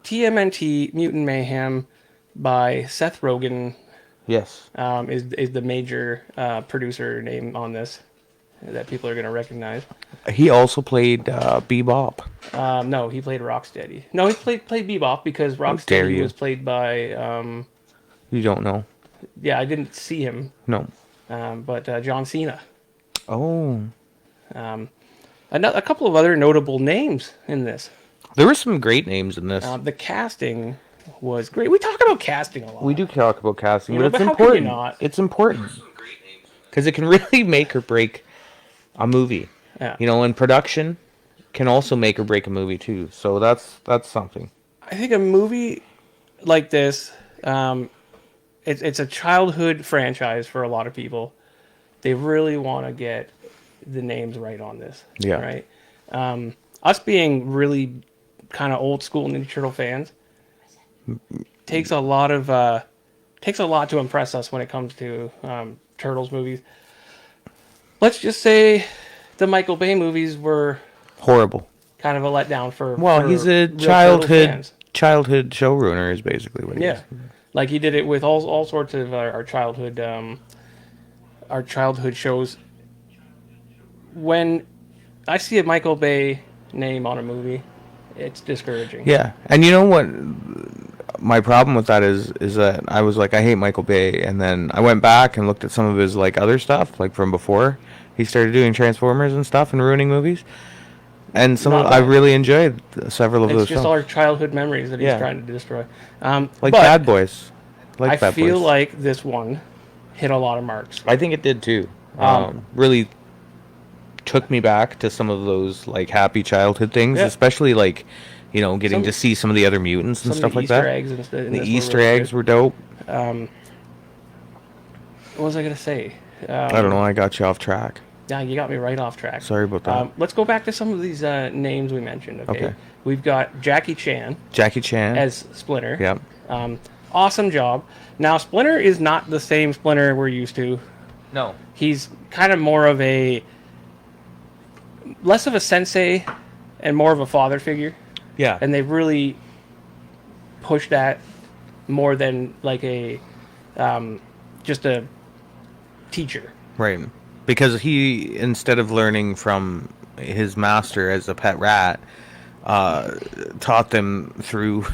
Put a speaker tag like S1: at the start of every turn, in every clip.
S1: TMNT Mutant Mayhem by Seth Rogen
S2: Yes.
S1: is the major producer name on this that people are going to recognize.
S2: He also played Bebop.
S1: No, he played Rocksteady. No, he played Bebop because
S2: How dare
S1: Rocksteady
S2: you?
S1: was played by
S2: You don't know?
S1: yeah, I didn't see him,
S2: No.
S1: but John Cena.
S2: Oh.
S1: A couple of other notable names in this.
S2: There were some great names in this.
S1: The casting was great. We talk about casting a
S2: We
S1: lot,
S2: do talk about casting,
S1: you
S2: but
S1: know,
S2: it's
S1: but how can you
S2: important.
S1: not?
S2: It's important because it can really make or break a movie.
S1: Yeah,
S2: You know, and production can also make or break a movie too. So that's something.
S1: I think a movie like this, it's a childhood franchise for a lot of people. They really want to get the names right on this,
S2: Yeah.
S1: right? Us being really kind of old school Ninja Turtle fans takes a lot to impress us when it comes to Turtles movies. Let's just say the Michael Bay movies were
S2: Horrible.
S1: kind of a letdown for
S2: Well,
S1: for
S2: he's a
S1: real Turtles fans.
S2: childhood showrunner is basically what he
S1: Yeah,
S2: is.
S1: like he did it with all sorts of our childhood shows. When I see a Michael Bay name on a movie, it's discouraging.
S2: Yeah, and you know what? My problem with that is that I was like, I hate Michael Bay, and then I went back and looked at some of his like other stuff, like from before he started doing Transformers and stuff and ruining movies, and
S1: Not
S2: I
S1: wrong.
S2: really enjoyed several of
S1: It's
S2: those
S1: just
S2: films,
S1: our childhood memories that he's
S2: Yeah.
S1: trying to destroy.
S2: like
S1: But
S2: Bad Boys,
S1: I
S2: like Bad
S1: feel
S2: Boys.
S1: like this one hit a lot of marks.
S2: I think it did too.
S1: Um,
S2: Really took me back to some of those like happy childhood things,
S1: Yeah.
S2: especially like, you know, getting
S1: Some
S2: to see some of the other mutants and
S1: some of
S2: stuff
S1: the
S2: like
S1: Easter
S2: that.
S1: eggs in
S2: The
S1: this
S2: Easter
S1: were really
S2: eggs
S1: good.
S2: were dope.
S1: What was I gonna say?
S2: I don't know. I got you off track.
S1: Yeah, you got me right off track.
S2: Sorry about that.
S1: Let's go back to some of these names we mentioned. Okay,
S2: Okay.
S1: we've got Jackie Chan
S2: Jackie Chan.
S1: as Splinter.
S2: Yep.
S1: Awesome job. Now Splinter is not the same Splinter we're used to.
S2: No.
S1: He's kind of more of a less of a sensei and more of a father figure,
S2: Yeah.
S1: and they really push that more than like a just a teacher.
S2: Right. Because he, instead of learning from his master as a pet rat, taught them through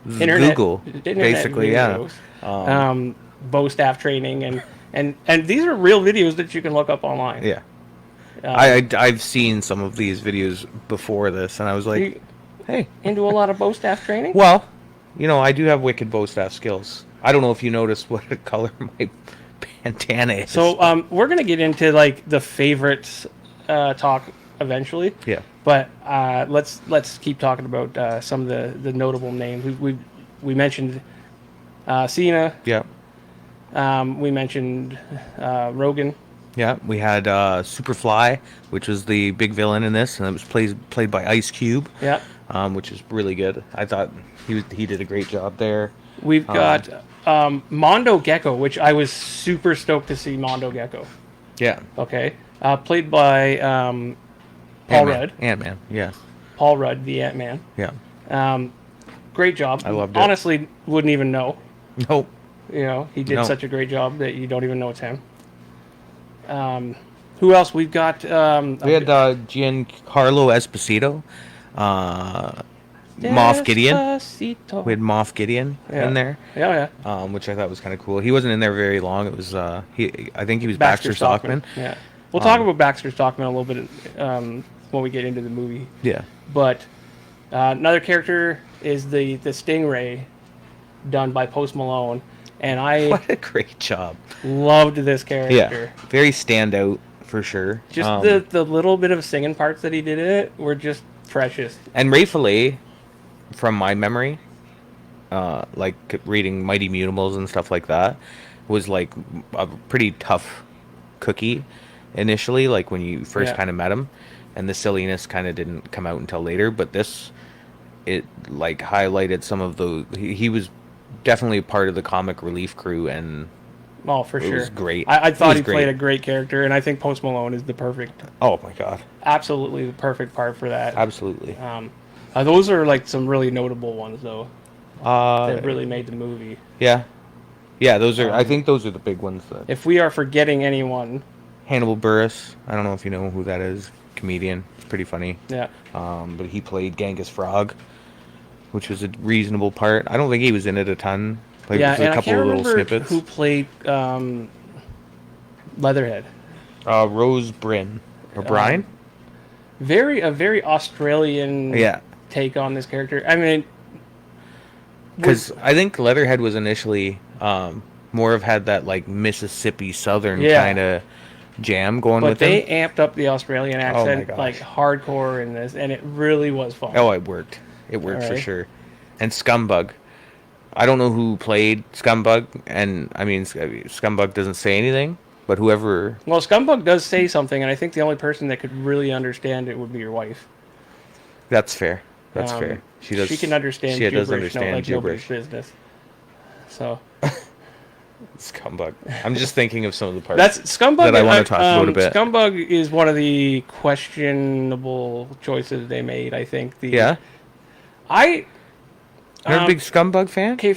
S2: Google, basically. Yeah.
S1: Videos, bow staff training, and these are real videos that you can look up online.
S2: Yeah. I've seen some of these videos before this, and I was like,
S1: You
S2: hey.
S1: into a lot of bow staff training.
S2: Well, you know, I do have wicked bow staff skills. I don't know if you noticed what color my bandana is.
S1: So we're gonna get into like the favorites talk eventually.
S2: Yeah.
S1: But let's keep talking about some of the notable names. We mentioned Cena.
S2: Yeah.
S1: We mentioned Rogan.
S2: Yeah, we had Superfly, which was the big villain in this, and it was played by Ice Cube.
S1: Yeah.
S2: Which is really good. I thought he did a great job there.
S1: We've got Mondo Gecko, which I was super stoked to see Mondo Gecko.
S2: Yeah,
S1: Okay. Played by Paul Rudd.
S2: Ant-Man. Yeah,
S1: Paul Rudd, the Ant-Man.
S2: yeah.
S1: Great job.
S2: I loved it.
S1: Honestly, wouldn't even know.
S2: Nope.
S1: You know, he did
S2: No.
S1: such a great job that you don't even know it's him. Who else? We've got...
S2: We had Giancarlo Esposito, Moff Gideon.
S1: Despacito.
S2: We had Moff Gideon
S1: Yeah.
S2: in there,
S1: Yeah, yeah.
S2: which I thought was kind of cool. He wasn't in there very long. It was I think he was Baxter Stockman.
S1: Yeah. We'll talk about Baxter Stockman a little bit when we get into the movie.
S2: Yeah.
S1: But another character is the Stingray done by Post Malone. And I
S2: What a great job.
S1: loved this character.
S2: Yeah. Very standout for sure.
S1: Just the little bit of singing parts that he did in it were just precious.
S2: And Ray Fillet, from my memory, like reading Mighty Mutables and stuff like that, was like a pretty tough cookie initially, like when you first
S1: Yeah.
S2: kind of met him, and the silliness kind of didn't come out until later. But this, it like highlighted some of the. He was definitely part of the comic relief crew, and
S1: Oh, for
S2: it
S1: sure.
S2: was great.
S1: I
S2: It
S1: thought
S2: was
S1: he
S2: great.
S1: played a great character, and I think Post Malone is the perfect,
S2: Oh my god,
S1: absolutely the perfect part for that.
S2: absolutely.
S1: Those are like some really notable ones though
S2: Uh,
S1: that really made the movie.
S2: yeah, yeah. Those are. I
S1: Um,
S2: think those are the big ones. That
S1: if we are forgetting anyone,
S2: Hannibal Buress. I don't know if you know who that is. Comedian. Pretty funny.
S1: yeah,
S2: But he played Genghis Frog, which was a reasonable part. I don't think he was in it a ton. Played
S1: yeah,
S2: just a
S1: and I
S2: couple
S1: can't
S2: of little
S1: remember
S2: snippets.
S1: who played Leatherhead.
S2: Rose Bryn or
S1: Um,
S2: Brine.
S1: a very Australian
S2: Yeah,
S1: take on this character. I mean,
S2: because
S1: was
S2: I think Leatherhead was initially more of had that like Mississippi Southern kind
S1: yeah,
S2: of jam going
S1: but
S2: with him.
S1: they amped up the Australian
S2: Oh my
S1: accent like
S2: gosh.
S1: hardcore in this, and it really was fun.
S2: Oh, it worked. It
S1: All
S2: worked for
S1: right.
S2: sure. And Scumbug. I don't know who played Scumbug, and I mean Scumbug doesn't say anything, but whoever.
S1: Well, Scumbug does say something, and I think the only person that could really understand it would be your wife.
S2: That's fair. That's fair. She does.
S1: She can understand
S2: She does
S1: gibberish, no,
S2: understand
S1: like nobody's
S2: gibberish.
S1: business. So
S2: Scumbug. I'm just thinking of some of the parts
S1: that's Scumbug.
S2: that I want to talk about a bit.
S1: Scumbug is one of the questionable choices they made. I think
S2: Yeah,
S1: I
S2: you're a
S1: um,
S2: big Scumbug fan.
S1: okay.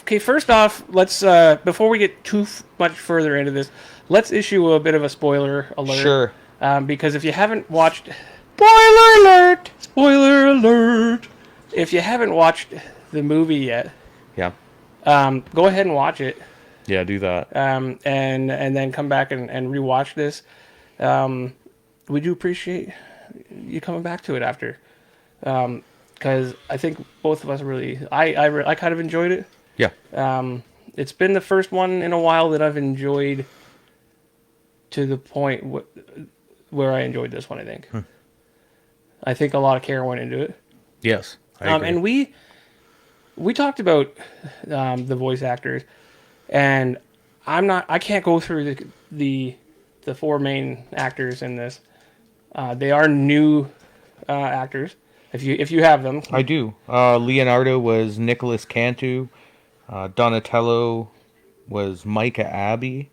S1: Okay. First off, let's before we get too much further into this, let's issue a bit of a spoiler alert.
S2: Sure.
S1: Because if you haven't watched,
S2: Spoiler alert!
S1: spoiler alert, if you haven't watched the movie yet,
S2: Yeah.
S1: go ahead and watch it.
S2: Yeah, do that.
S1: And then come back and rewatch this. We do appreciate you coming back to it after, because I think both of us really, I kind of enjoyed it.
S2: Yeah.
S1: It's been the first one in a while that I've enjoyed to the point where I enjoyed this one. I think. I think a lot of care went into it.
S2: Yes. I agree.
S1: And we talked about the voice actors. And I can't go through the four main actors in this. They are new actors. If you have them,
S2: I do. Leonardo was Nicholas Cantu. Donatello was Micah Abbey.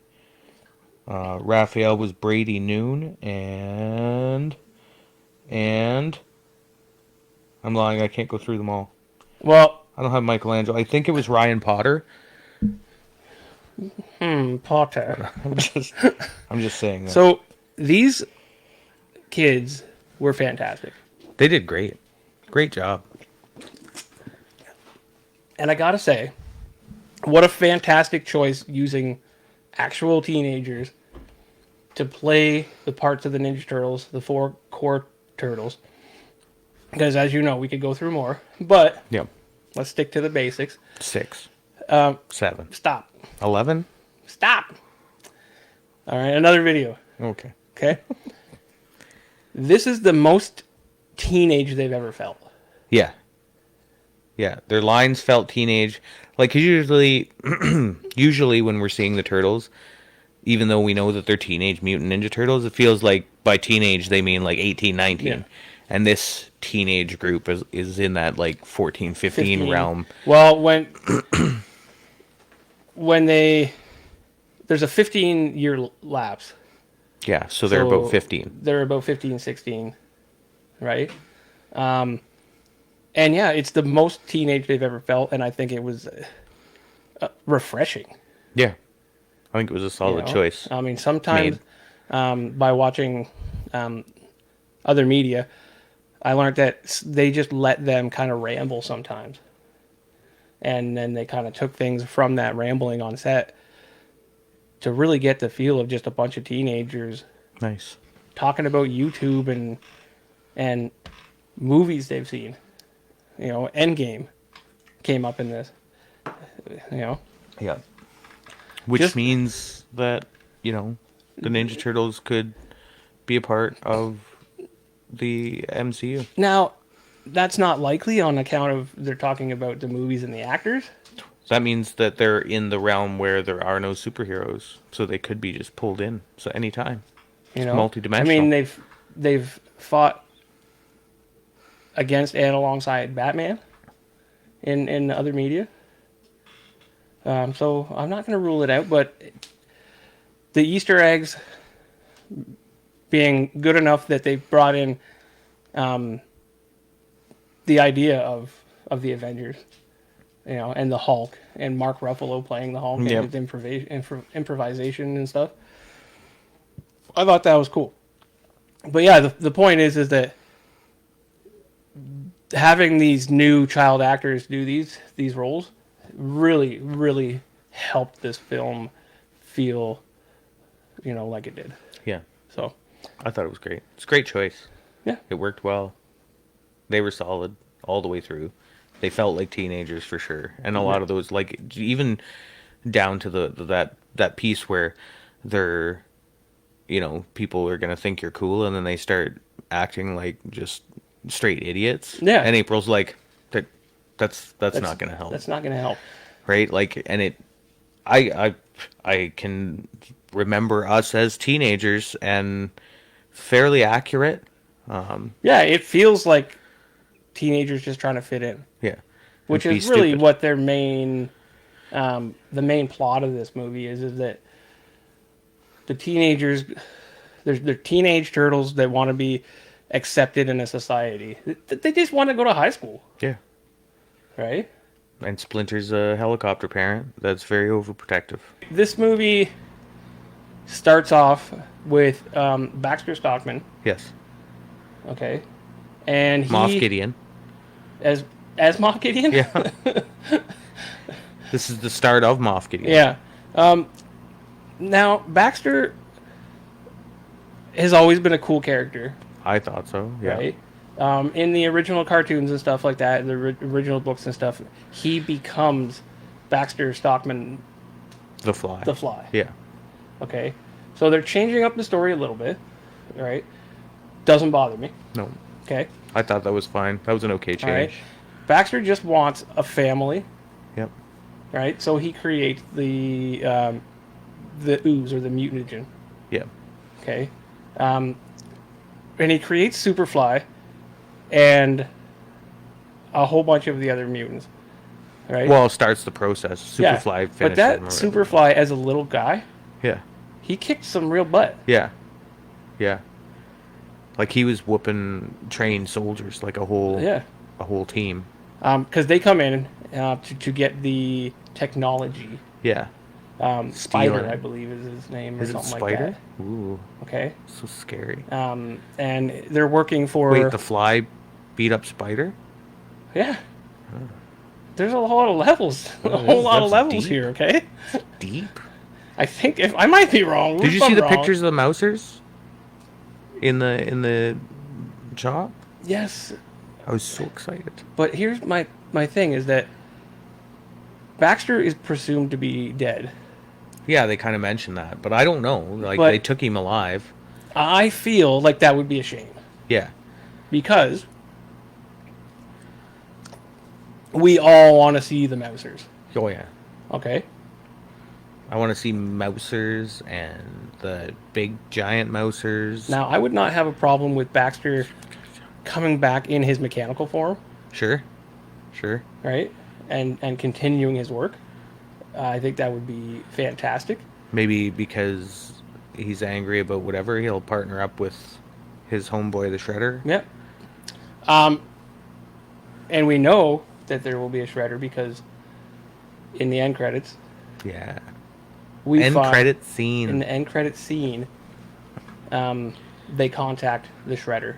S2: Raphael was Brady Noon, and I'm lying. I can't go through them all.
S1: well,
S2: I don't have Michelangelo. I think it was Ryan Potter.
S1: Potter.
S2: I'm just saying that.
S1: So these kids were fantastic,
S2: They did great. Great job.
S1: and I gotta say, what a fantastic choice using actual teenagers to play the parts of the Ninja Turtles, the four core turtles. Because as you know, we could go through more, but
S2: Yep.
S1: let's stick to the basics.
S2: 6. 7.
S1: Stop.
S2: 11.
S1: Stop. All right, another video.
S2: Okay.
S1: Okay. This is the most teenage they've ever felt.
S2: Yeah. Yeah. Their lines felt teenage. Like 'cause usually when we're seeing the turtles, even though we know that they're Teenage Mutant Ninja Turtles, it feels like by teenage they mean like 18, 19.
S1: Yeah.
S2: And this teenage group is in that like 14, 15 realm.
S1: Well, when there's a 15-year lapse.
S2: Yeah, so they're about 15.
S1: They're about 15, 16, right? And yeah, it's the most teenage they've ever felt, and I think it was refreshing.
S2: Yeah. I think it was a solid choice.
S1: I mean, sometimes by watching other media, I learned that they just let them kind of ramble sometimes. And then they kind of took things from that rambling on set to really get the feel of just a bunch of teenagers
S2: Nice.
S1: talking about YouTube and movies they've seen. You know, Endgame came up in this. You know,
S2: Yeah. Which
S1: Just-
S2: means that, the Ninja Turtles could be a part of the MCU.
S1: now that's not likely on account of they're talking about the movies and the actors.
S2: So that means that they're in the realm where there are no superheroes, so they could be just pulled in. So anytime.
S1: You know,
S2: multidimensional.
S1: I mean, they've fought against and alongside Batman in other media. So I'm not going to rule it out, but the Easter eggs being good enough that they brought in the idea of the Avengers, you know, and the Hulk, and Mark Ruffalo playing the Hulk and
S2: Yep.
S1: his improvisation and stuff. I thought that was cool. But yeah, the point is that having these new child actors do these roles really, really helped this film feel, you know, like it did.
S2: Yeah.
S1: So,
S2: I thought it was great. It's a great choice.
S1: yeah.
S2: It worked well. They were solid all the way through. They felt like teenagers for sure. And a lot of those, like, even down to that piece where they're, you know, people are going to think you're cool and then they start acting like just straight idiots.
S1: Yeah.
S2: And April's like, that's not going to help.
S1: That's not going to help.
S2: Right? Like, and I can remember us as teenagers and fairly accurate.
S1: Yeah, it feels like teenagers just trying to fit in,
S2: Yeah.
S1: which
S2: And
S1: is
S2: be
S1: really
S2: stupid.
S1: what their main, the main plot of this movie is that the teenagers, they're teenage turtles that want to be accepted in a society. They just want to go to high school,
S2: Yeah.
S1: right?
S2: And Splinter's a helicopter parent that's very overprotective.
S1: This movie starts off with Baxter Stockman,
S2: Yes.
S1: okay, and he
S2: Moff Gideon.
S1: as Moff Gideon.
S2: Yeah. This is the start of Moff Gideon.
S1: Yeah. Now Baxter has always been a cool character,
S2: I thought so. Yeah.
S1: right? In the original cartoons and stuff like that, the original books and stuff, he becomes Baxter Stockman,
S2: The Fly.
S1: the Fly.
S2: Yeah.
S1: Okay, so they're changing up the story a little bit, right? Doesn't bother me.
S2: No.
S1: Okay,
S2: I thought that was fine. That was an okay change.
S1: all right. Baxter just wants a family,
S2: Yep.
S1: right? So he creates the ooze or the mutagen.
S2: Yeah.
S1: Okay, and he creates Superfly and a whole bunch of the other mutants, right?
S2: Well, starts the process.
S1: Yeah,
S2: Superfly finishes.
S1: but that
S2: him.
S1: Superfly as a little guy,
S2: Yeah.
S1: he kicked some real butt.
S2: Yeah. Yeah. Like he was whooping trained soldiers, like a whole team.
S1: Because they come in to get the technology.
S2: Yeah.
S1: Spider,
S2: Stealing.
S1: I believe, is his name, or
S2: Is it
S1: something
S2: Spider?
S1: like that.
S2: Ooh,
S1: Okay,
S2: so scary.
S1: and they're working for.
S2: Wait, the Fly beat up Spider?
S1: Yeah. There's a lot of levels, a
S2: Oh,
S1: whole lot of
S2: that's
S1: levels
S2: deep.
S1: here. Okay,
S2: Deep.
S1: I think if I might be wrong.
S2: Did you
S1: if I'm
S2: see the
S1: wrong.
S2: pictures of the Mousers in the shop?
S1: Yes,
S2: I was so excited.
S1: but here's my thing is that Baxter is presumed to be dead.
S2: Yeah, they kind of mentioned that, but I don't know. Like
S1: But-
S2: they took him alive.
S1: I feel like that would be a shame
S2: Yeah.
S1: because we all want to see the Mousers.
S2: Oh yeah.
S1: Okay,
S2: I want to see Mousers and the big giant Mousers.
S1: now I would not have a problem with Baxter coming back in his mechanical form,
S2: Sure. Sure.
S1: right, and continuing his work. I think that would be fantastic.
S2: Maybe because he's angry about whatever, he'll partner up with his homeboy, the Shredder.
S1: Yep. And we know that there will be a Shredder because in the end credits,
S2: Yeah.
S1: we
S2: End
S1: find,
S2: credit scene.
S1: in the end credit scene, they contact the Shredder.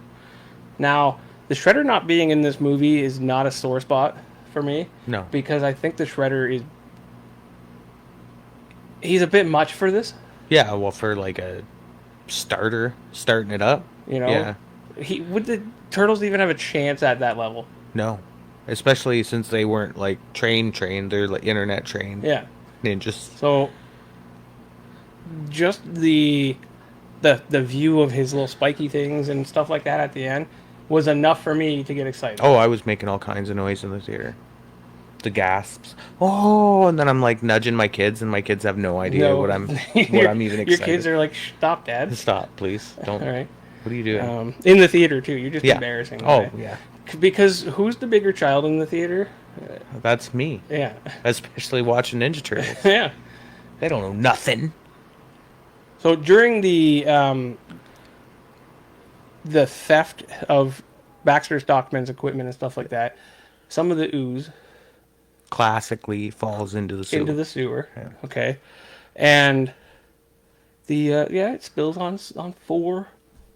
S1: Now, the Shredder not being in this movie is not a sore spot for me.
S2: No.
S1: Because I think the Shredder he's a bit much for this.
S2: Yeah, well, for like a starting it up.
S1: You know,
S2: Yeah.
S1: Would the Turtles even have a chance at that level?
S2: No. Especially since they weren't like trained, they're like internet trained
S1: Yeah.
S2: ninjas.
S1: So, just the view of his little spiky things and stuff like that at the end was enough for me to get excited.
S2: Oh, I was making all kinds of noise in the theater. The gasps. Oh, and then I'm like nudging my kids, and my kids have no idea
S1: No.
S2: what I'm
S1: Your-
S2: even excited.
S1: Your kids are like, "Stop, Dad!"
S2: Stop, please. Don't.
S1: All right.
S2: What are you doing?
S1: In the theater too. You're just
S2: Yeah.
S1: embarrassing.
S2: Oh,
S1: right?
S2: yeah.
S1: Because who's the bigger child in the theater?
S2: That's me.
S1: Yeah.
S2: Especially watching Ninja Turtles.
S1: Yeah.
S2: They don't know nothing.
S1: So during the theft of Baxter Stockman's equipment and stuff like that. Some of the ooze
S2: Classically falls into the sewer.
S1: into the sewer.
S2: Yeah.
S1: Okay, and the it spills on 4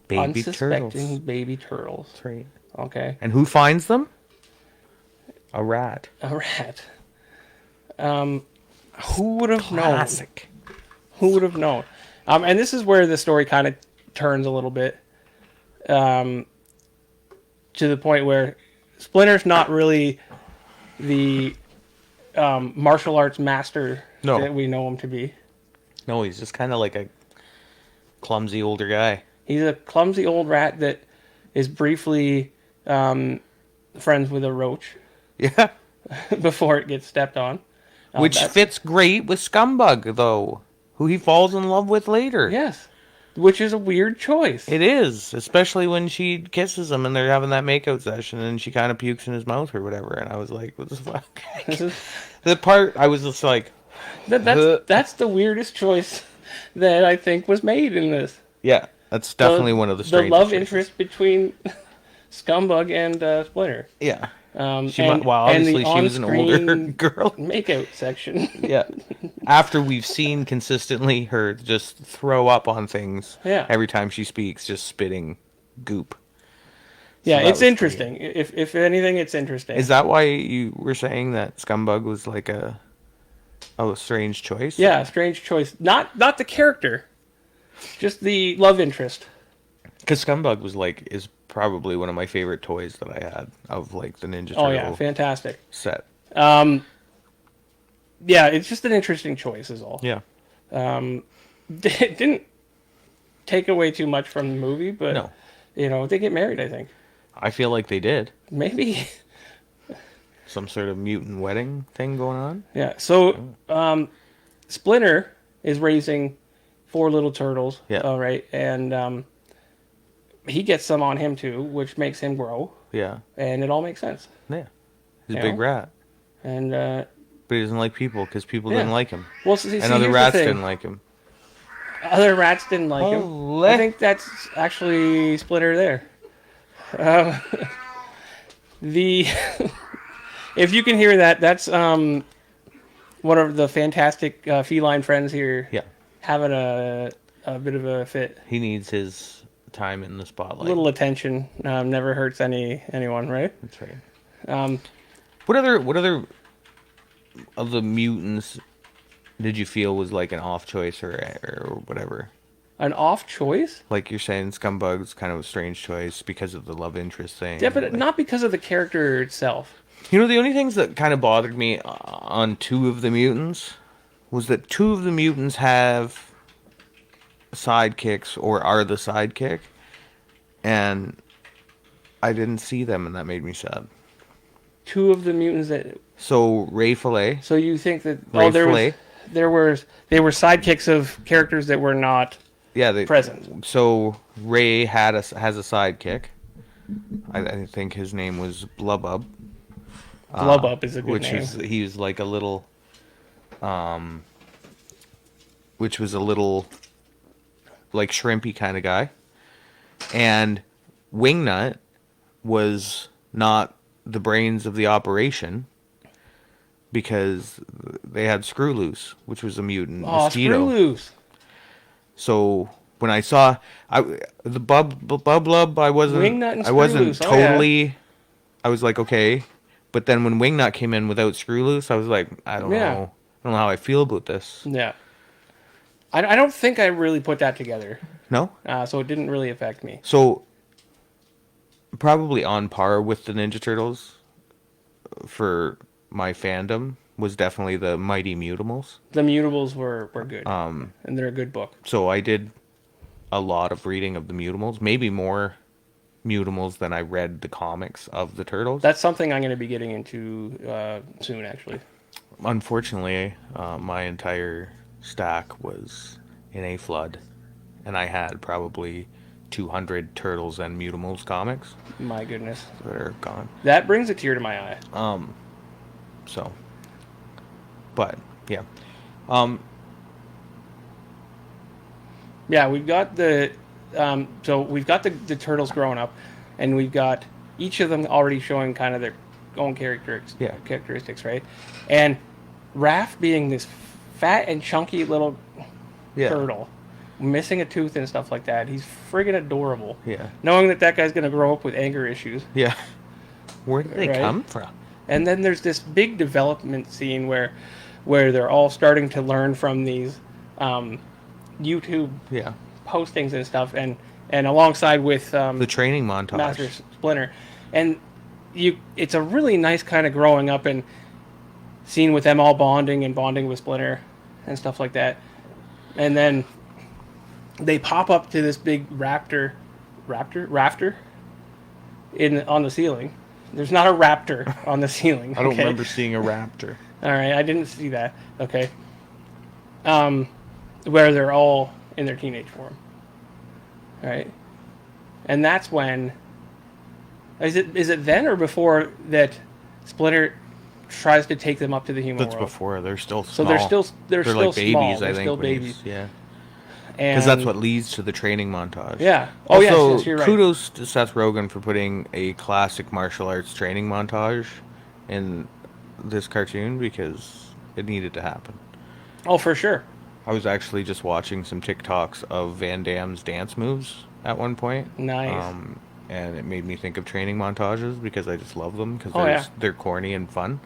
S2: Baby
S1: unsuspecting
S2: turtles.
S1: baby turtles.
S2: That's right.
S1: Okay,
S2: And who finds them? A rat.
S1: a rat. Who would have known?
S2: Classic.
S1: Who would have known? And this is where the story kind of turns a little bit, to the point where Splinter's not really the martial arts master
S2: No.
S1: that we know him to be.
S2: No, he's just kind of like a clumsy older guy.
S1: He's a clumsy old rat that is briefly friends with a roach
S2: Yeah.
S1: before it gets stepped on.
S2: Which
S1: That's-
S2: fits great with Scumbug, though, who he falls in love with later.
S1: Yes, which is a weird choice.
S2: It is, especially when she kisses him and they're having that makeout session and she kind of pukes in his mouth or whatever. And I was like, what the fuck?
S1: This is,
S2: The part, I was just like,
S1: that's the weirdest choice that I think was made in this.
S2: yeah, that's definitely one of the strangest
S1: The love
S2: choices.
S1: interest between Scumbug and Splinter.
S2: Yeah.
S1: And
S2: Obviously
S1: the
S2: she was an older
S1: on-screen
S2: girl.
S1: makeout section.
S2: Yeah. After we've seen consistently her just throw up on things
S1: Yeah.
S2: every time she speaks, just spitting goop.
S1: Yeah,
S2: that
S1: it's
S2: was
S1: interesting. If anything, it's interesting.
S2: Is that why you were saying that Scumbug was like a strange choice?
S1: Yeah, strange choice. Not the character, just the love interest.
S2: Because Scumbug is probably one of my favorite toys that I had of like the Ninja Turtle
S1: Oh yeah, fantastic.
S2: set.
S1: Yeah, it's just an interesting choice, is all.
S2: Yeah.
S1: It didn't take away too much from the movie, but
S2: No.
S1: They get married. I think
S2: I feel like they did.
S1: maybe.
S2: Some sort of mutant wedding thing going on.
S1: Yeah. So, Splinter is raising 4 little turtles.
S2: Yeah.
S1: All right, and he gets some on him too, which makes him grow,
S2: Yeah.
S1: and it all makes sense.
S2: Yeah. He's a
S1: You
S2: big
S1: know?
S2: rat.
S1: And
S2: But he doesn't like people because people
S1: Yeah.
S2: didn't like him.
S1: well, see,
S2: And other
S1: here's
S2: rats
S1: the thing.
S2: didn't like him.
S1: Other rats didn't like him.
S2: Ole.
S1: I think that's actually Splinter there. The if you can hear that, that's one of the fantastic feline friends here
S2: Yeah.
S1: having a bit of a fit.
S2: He needs his time in the
S1: A
S2: spotlight.
S1: little attention never hurts anyone, right?
S2: That's right.
S1: Um,
S2: What other of the mutants did you feel was like an off choice or whatever?
S1: an off choice?
S2: Like you're saying, Scumbug's kind of a strange choice because of the love interest thing.
S1: Yeah, but
S2: Like-
S1: not because of the character itself.
S2: the only things that kind of bothered me on 2 of the mutants was that 2 of the mutants have sidekicks or are the sidekick, and I didn't see them, and that made me sad.
S1: 2 of the mutants that.
S2: So Ray Fillet,
S1: So you think that
S2: Ray
S1: they
S2: Fillet,
S1: were sidekicks of characters that were not
S2: yeah,
S1: present.
S2: So Ray has a sidekick. I think his name was Blubub.
S1: Blubub is a good
S2: which
S1: name.
S2: he was like a little, which was a little, like shrimpy kind of guy, and Wingnut was not the brains of the operation because they had Screw Loose, which was a mutant
S1: Oh,
S2: mosquito.
S1: Screw Loose.
S2: So when I saw the Blub, I wasn't
S1: Wingnut and
S2: I wasn't
S1: Screw Loose, oh, yeah.
S2: totally. I was like, okay, but then when Wingnut came in without Screw Loose, I was like, I don't
S1: Yeah.
S2: know. I don't know how I feel about this.
S1: Yeah. I don't think I really put that together,
S2: No,
S1: so it didn't really affect me.
S2: so probably on par with the Ninja Turtles for my fandom was definitely the Mighty Mutimals.
S1: The Mutables were good, and they're a good book.
S2: So I did a lot of reading of the Mutimals, maybe more Mutimals than I read the comics of the Turtles.
S1: That's something I'm going to be getting into soon, actually.
S2: Unfortunately, my entire stack was in a flood, and I had probably 200 Turtles and Mutimals comics
S1: My goodness.
S2: that are gone.
S1: That brings a tear to my eye.
S2: So, but yeah,
S1: Yeah, we've got the so we've got the turtles growing up, and we've got each of them already showing kind of their own
S2: Yeah.
S1: characteristics, right? And Raph being this fat and chunky little
S2: Yeah.
S1: turtle, missing a tooth and stuff like that. He's friggin' adorable.
S2: Yeah.
S1: Knowing that guy's gonna grow up with anger issues,
S2: Yeah. Where did they
S1: right?
S2: come from?
S1: And then there's this big development scene where they're all starting to learn from these YouTube
S2: Yeah.
S1: postings and stuff, and alongside with
S2: The training montage.
S1: Master Splinter, and it's a really nice kind of growing up and scene with them all bonding with Splinter and stuff like that, and then they pop up to this big rafter on the ceiling. There's not a raptor on the ceiling.
S2: I don't
S1: okay?
S2: remember seeing a raptor.
S1: All right, I didn't see that. Okay. Where they're all in their teenage form. All right. And that's when is it then or before that Splinter tries to take them up to the human
S2: That's
S1: world?
S2: before. They're still
S1: So
S2: small.
S1: they're still
S2: like babies,
S1: small.
S2: I
S1: They're
S2: think.
S1: still
S2: when he's-
S1: babies.
S2: Yeah.
S1: And
S2: Because that's what leads to the training montage.
S1: Yeah. Oh
S2: Also,
S1: yes, you're right.
S2: kudos to Seth Rogen for putting a classic martial arts training montage in this cartoon because it needed to happen.
S1: Oh, for sure.
S2: I was actually just watching some TikToks of Van Damme's dance moves at one point.
S1: Nice.
S2: And it made me think of training montages because I just love them because
S1: Oh, yeah.
S2: they're corny and fun.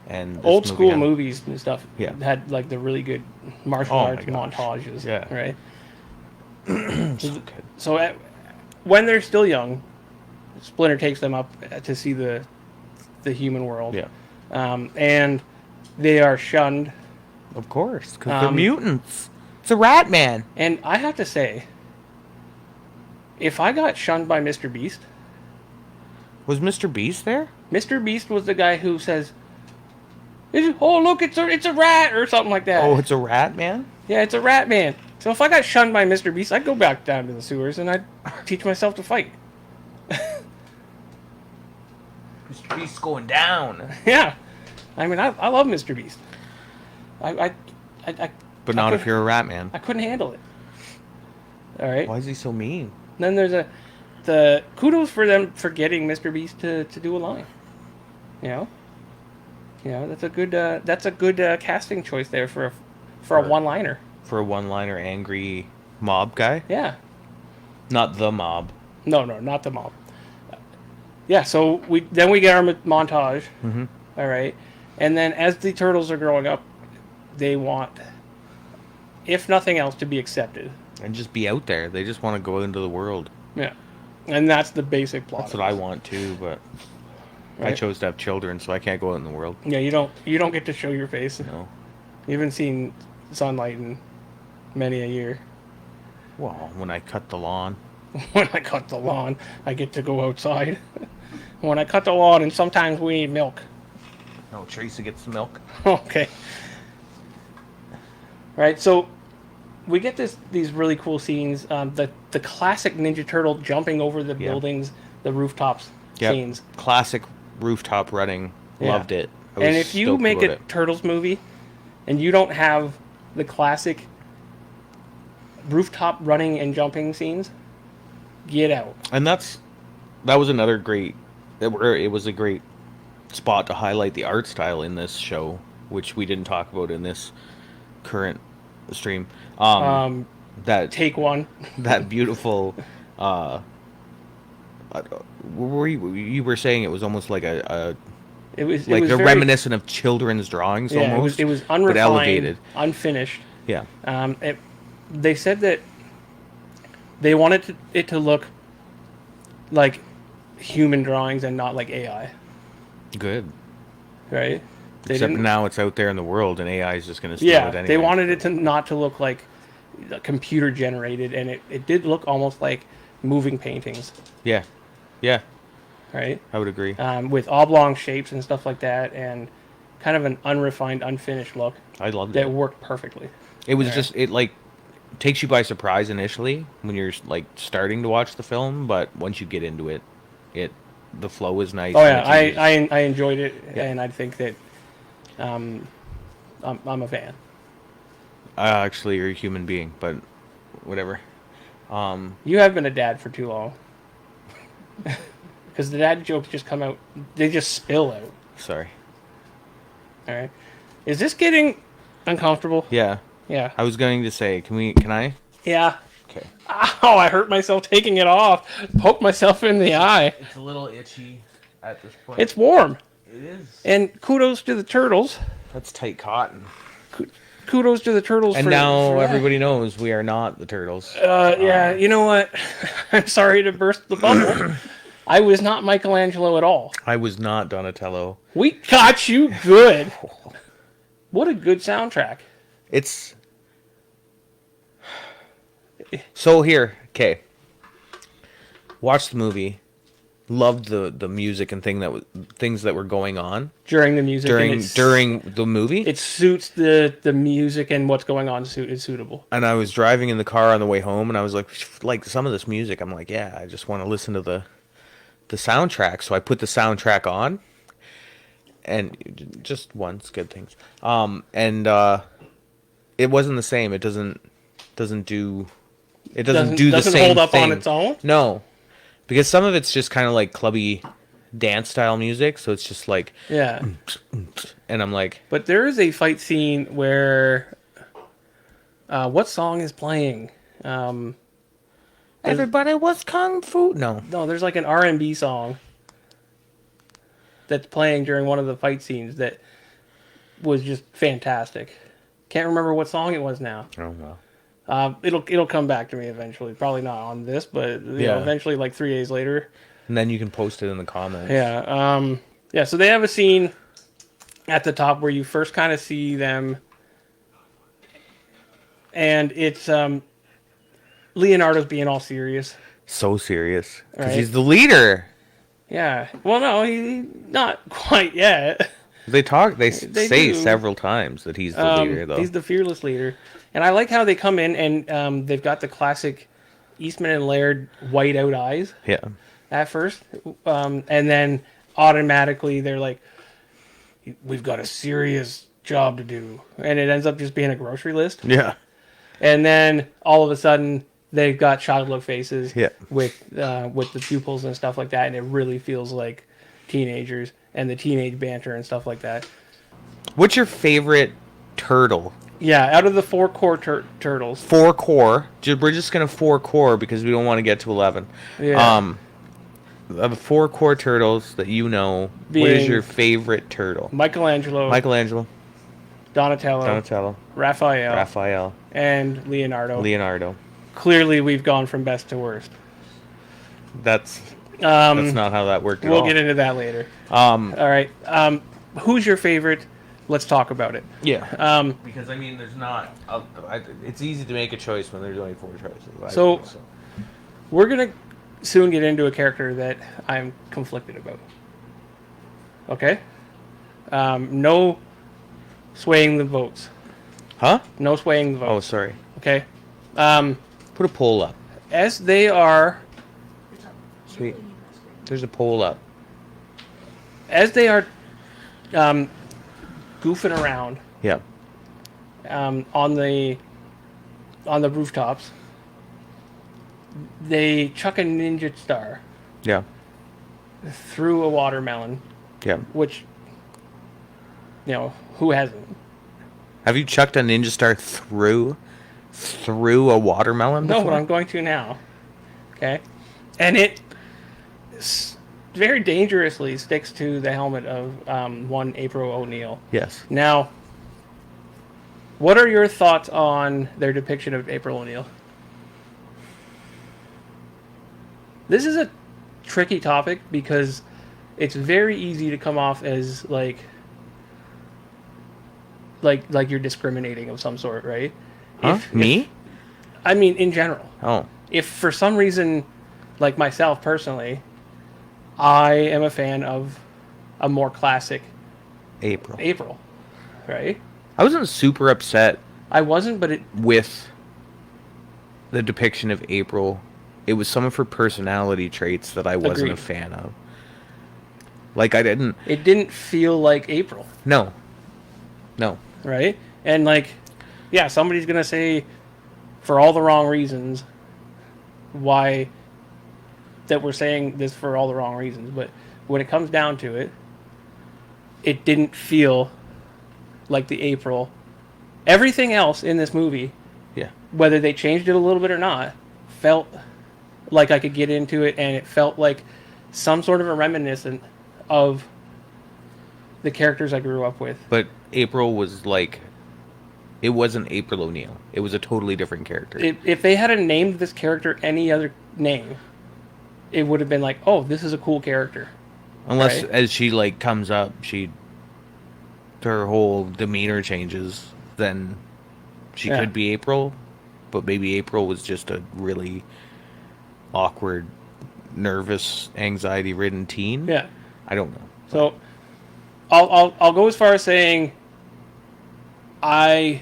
S2: And this
S1: Old school
S2: had-
S1: movies and stuff
S2: Yeah.
S1: had like the really good martial
S2: Oh my
S1: arts
S2: gosh.
S1: montages.
S2: Yeah.
S1: Right.
S2: So good.
S1: So when they're still young, Splinter takes them up to see the human world.
S2: Yeah.
S1: And they are shunned.
S2: Of course, because they're
S1: Um,
S2: mutants. It's a rat man.
S1: And I have to say, if I got shunned by Mr. Beast,
S2: Was Mr. Beast there?
S1: Mr. Beast was the guy who says, "Oh look, it's a rat" or something like that.
S2: Oh, it's a rat man?
S1: Yeah, it's a rat man. So if I got shunned by Mr. Beast, I'd go back down to the sewers and I'd teach myself to fight.
S2: Mr. Beast's going down.
S1: Yeah, I mean, I love Mr. Beast. I
S2: But
S1: I
S2: not if
S1: could-
S2: you're a rat man.
S1: I couldn't handle it. All right.
S2: Why is he so mean?
S1: Then there's the kudos for them for getting Mr. Beast to do a line. You know, that's a good casting choice there for a
S2: For-
S1: one-liner.
S2: For a one-liner angry mob guy?
S1: Yeah.
S2: Not the mob.
S1: No, not the mob. Yeah. So we get our montage.
S2: Mm-hmm.
S1: All right, and then as the turtles are growing up, they want, if nothing else, to be accepted.
S2: And just be out there. They just want to go into the world.
S1: Yeah, and that's the basic plot.
S2: That's
S1: of
S2: what I
S1: this.
S2: want too, but I
S1: Right.
S2: chose to have children, so I can't go out in the world.
S1: Yeah, you don't get to show your face.
S2: No.
S1: You haven't seen sunlight in many a year.
S2: Well, when I cut the lawn.
S1: When I cut the lawn, I get to go outside. When I cut the lawn, and sometimes we need milk.
S2: No, Tracy gets the milk.
S1: Okay. Right, so we get these really cool scenes. The classic Ninja Turtle jumping over the
S2: Yeah.
S1: buildings, the rooftops
S2: Yep.
S1: scenes.
S2: Classic rooftop running.
S1: Yeah.
S2: Loved it. I was
S1: And if you
S2: stoked
S1: make
S2: about
S1: a
S2: it.
S1: Turtles movie, and you don't have the classic rooftop running and jumping scenes, get out.
S2: And that was another great. It was a great spot to highlight the art style in this show, which we didn't talk about in this current stream. That
S1: Take one.
S2: that beautiful. You were saying it was almost like a
S1: It was
S2: like
S1: it was
S2: they're
S1: very,
S2: reminiscent of children's drawings
S1: Yeah,
S2: almost.
S1: it was
S2: but
S1: unrefined,
S2: elevated.
S1: unfinished.
S2: Yeah.
S1: They said that they wanted it to look like human drawings and not like AI,
S2: Good.
S1: right? They
S2: Except
S1: didn't-
S2: now it's out there in the world, and AI is just going to steal
S1: yeah,
S2: it anyway.
S1: they wanted it to not to look like computer generated, and it did look almost like moving paintings,
S2: Yeah. Yeah.
S1: right?
S2: I would agree.
S1: With oblong shapes and stuff like that, and kind of an unrefined, unfinished look
S2: I loved
S1: that
S2: it.
S1: worked perfectly.
S2: It was
S1: Yeah.
S2: just it like takes you by surprise initially when you're like starting to watch the film, but once you get into it, the flow is nice.
S1: Oh
S2: and
S1: yeah,
S2: it's easy.
S1: I enjoyed it,
S2: Yeah.
S1: and I think that I'm a fan.
S2: Actually, you're a human being, but whatever.
S1: You have been a dad for too long. because the dad jokes just come out. They just spill out.
S2: Sorry.
S1: All right. Is this getting uncomfortable?
S2: Yeah.
S1: Yeah.
S2: I was going to say, can I?
S1: Yeah.
S2: Okay.
S1: Ow! I hurt myself taking it off. Poke myself in the eye.
S2: It's a little itchy at this point.
S1: It's warm.
S2: It is.
S1: And kudos to the turtles.
S2: That's tight cotton.
S1: Kudos to the turtles.
S2: And
S1: for
S2: now
S1: that.
S2: everybody knows we are not the turtles.
S1: Yeah, you know what? I'm sorry to burst the bubble. I was not Michelangelo at all.
S2: I was not Donatello.
S1: We got you good. What a good soundtrack.
S2: It's so here. Okay, watched the movie. Loved the music and things that were going on
S1: During the music.
S2: during the movie.
S1: It suits the music and what's going on is suitable.
S2: And I was driving in the car on the way home, and I was like some of this music. I'm like, yeah, I just want to listen to the soundtrack. So I put the soundtrack on, and just once, good things. It wasn't the same. It doesn't do the same
S1: hold up
S2: thing
S1: on its own.
S2: No, because some of it's just kind of like clubby dance style music. So it's just like
S1: Yeah.
S2: And I'm like,
S1: But there is a fight scene where what song is playing?
S2: everybody was kung fu. No,
S1: There's like an R&B song that's playing during one of the fight scenes that was just fantastic. Can't remember what song it was now.
S2: oh well.
S1: It'll come back to me eventually. Probably not on this, but you know, eventually, like 3 days later.
S2: And then you can post it in the comments.
S1: Yeah. Yeah. So they have a scene at the top where you first kind of see them, and it's Leonardo's being all serious.
S2: So serious because
S1: Right.
S2: he's the leader.
S1: Yeah. Well, no, he not quite yet.
S2: They
S1: They
S2: say
S1: do.
S2: several times that he's the leader, though.
S1: He's the fearless leader, and I like how they come in and they've got the classic Eastman and Laird white out eyes
S2: Yeah.
S1: at first, and then automatically they're like, "We've got a serious job to do," and it ends up just being a grocery list.
S2: Yeah.
S1: And then all of a sudden they've got child look faces
S2: Yeah.
S1: with the pupils and stuff like that, and it really feels like teenagers and the teenage banter and stuff like that.
S2: What's your favorite turtle?
S1: Yeah, out of the four core turtles.
S2: 4 core. We're just gonna 4 core because we don't want to get to 11.
S1: Yeah.
S2: Of the 4 core turtles that you know, what is
S1: Being-
S2: your favorite turtle?
S1: Michelangelo, Donatello, Raphael, and Leonardo. Clearly, we've gone from best to worst.
S2: That's not how that worked at all.
S1: We'll get into that later. All right. Who's your favorite? Let's talk about it.
S2: Yeah. Because I mean, there's not. It's easy to make a choice when there's only 4 choices.
S1: So- We're gonna soon get into a character that I'm conflicted about. Okay. No swaying the votes.
S2: Huh?
S1: No swaying the
S2: Oh,
S1: votes.
S2: sorry.
S1: Okay.
S2: Put a poll up.
S1: As they are
S2: Sweet. There's a poll up.
S1: goofing around
S2: Yeah.
S1: on the rooftops, they chuck a ninja star
S2: Yeah.
S1: through a watermelon,
S2: Yeah.
S1: which, who hasn't?
S2: Have you chucked a ninja star through a watermelon
S1: No,
S2: before?
S1: but I'm going to now. Okay, and it very dangerously sticks to the helmet of one April O'Neil.
S2: Yes.
S1: Now, what are your thoughts on their depiction of April O'Neil? This is a tricky topic because it's very easy to come off as like you're discriminating of some sort, right?
S2: Huh? Me?
S1: I mean, in general.
S2: Oh.
S1: If for some reason, like myself personally, I am a fan of a more classic
S2: April.
S1: right?
S2: I wasn't super upset
S1: I wasn't, but
S2: with the depiction of April. It was some of her personality traits that I wasn't a
S1: Agreed.
S2: fan of. Like, I didn't...
S1: it didn't feel like April,
S2: No.
S1: right? And like, yeah, somebody's gonna say, for all the wrong reasons, why that we're saying this for all the wrong reasons, but when it comes down to it, it didn't feel like the April. Everything else in this movie,
S2: Yeah.
S1: whether they changed it a little bit or not, felt like I could get into it, and it felt like some sort of a reminiscent of the characters I grew up with.
S2: But April was like, it wasn't April O'Neil. It was a totally different character.
S1: If they had named this character any other name, it would have been like, oh, this is a cool character.
S2: Unless
S1: right?
S2: as she like comes up, her whole demeanor changes. Then she
S1: Yeah.
S2: could be April, but maybe April was just a really awkward, nervous, anxiety-ridden teen.
S1: Yeah.
S2: I don't know.
S1: So I'll go as far as saying I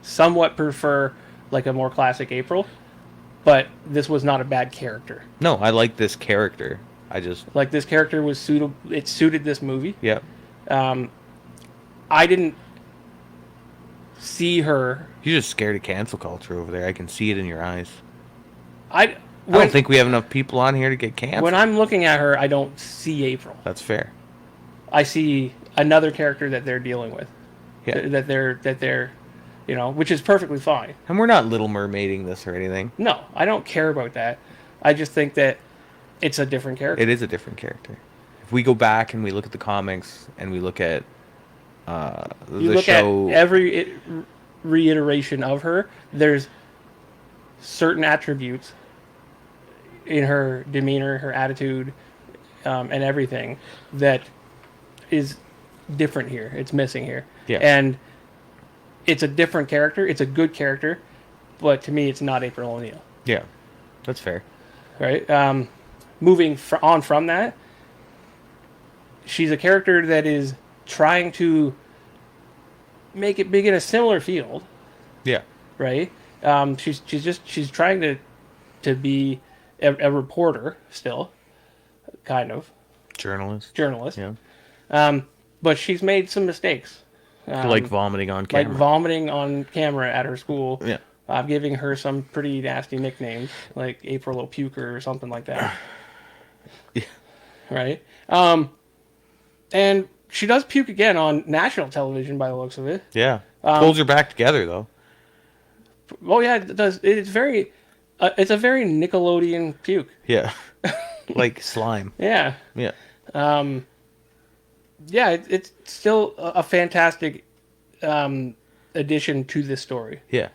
S1: somewhat prefer like a more classic April, but this was not a bad character.
S2: No, I like this character. I just
S1: Like this character was suitable. It suited this movie.
S2: yeah.
S1: I didn't see her.
S2: You're just scared of cancel culture over there. I can see it in your eyes.
S1: I
S2: I don't think we have enough people on here to get canceled.
S1: when I'm looking at her, I don't see April.
S2: That's fair.
S1: I see another character that they're dealing with.
S2: Yeah.
S1: That they're, which is perfectly fine.
S2: And we're not Little Mermaiding this or anything.
S1: No, I don't care about that. I just think that it's a different character.
S2: It is a different character. If we go back and we look at the comics and we look at
S1: You
S2: the
S1: look
S2: show,
S1: at every reiteration of her, there's certain attributes in her demeanor, her attitude, and everything that is different here. It's missing here.
S2: Yeah.
S1: And it's a different character. It's a good character, but to me, it's not April O'Neil.
S2: yeah, that's fair.
S1: Right? Moving on from that, she's a character that is trying to make it big in a similar field,
S2: Yeah,
S1: right? She's trying to be a reporter still, kind of
S2: journalist.
S1: journalist.
S2: Yeah,
S1: But she's made some mistakes,
S2: like vomiting on camera.
S1: like vomiting on camera at her school.
S2: Yeah.
S1: Giving her some pretty nasty nicknames like April O'Puker or something like that.
S2: Yeah.
S1: Right? And she does puke again on national television by the looks of it.
S2: Yeah, holds her back together though.
S1: Oh yeah, it does. It's very, it's a very Nickelodeon puke.
S2: Yeah, like slime.
S1: Yeah.
S2: Yeah,
S1: Yeah, it's still a fantastic addition to this story.
S2: yeah.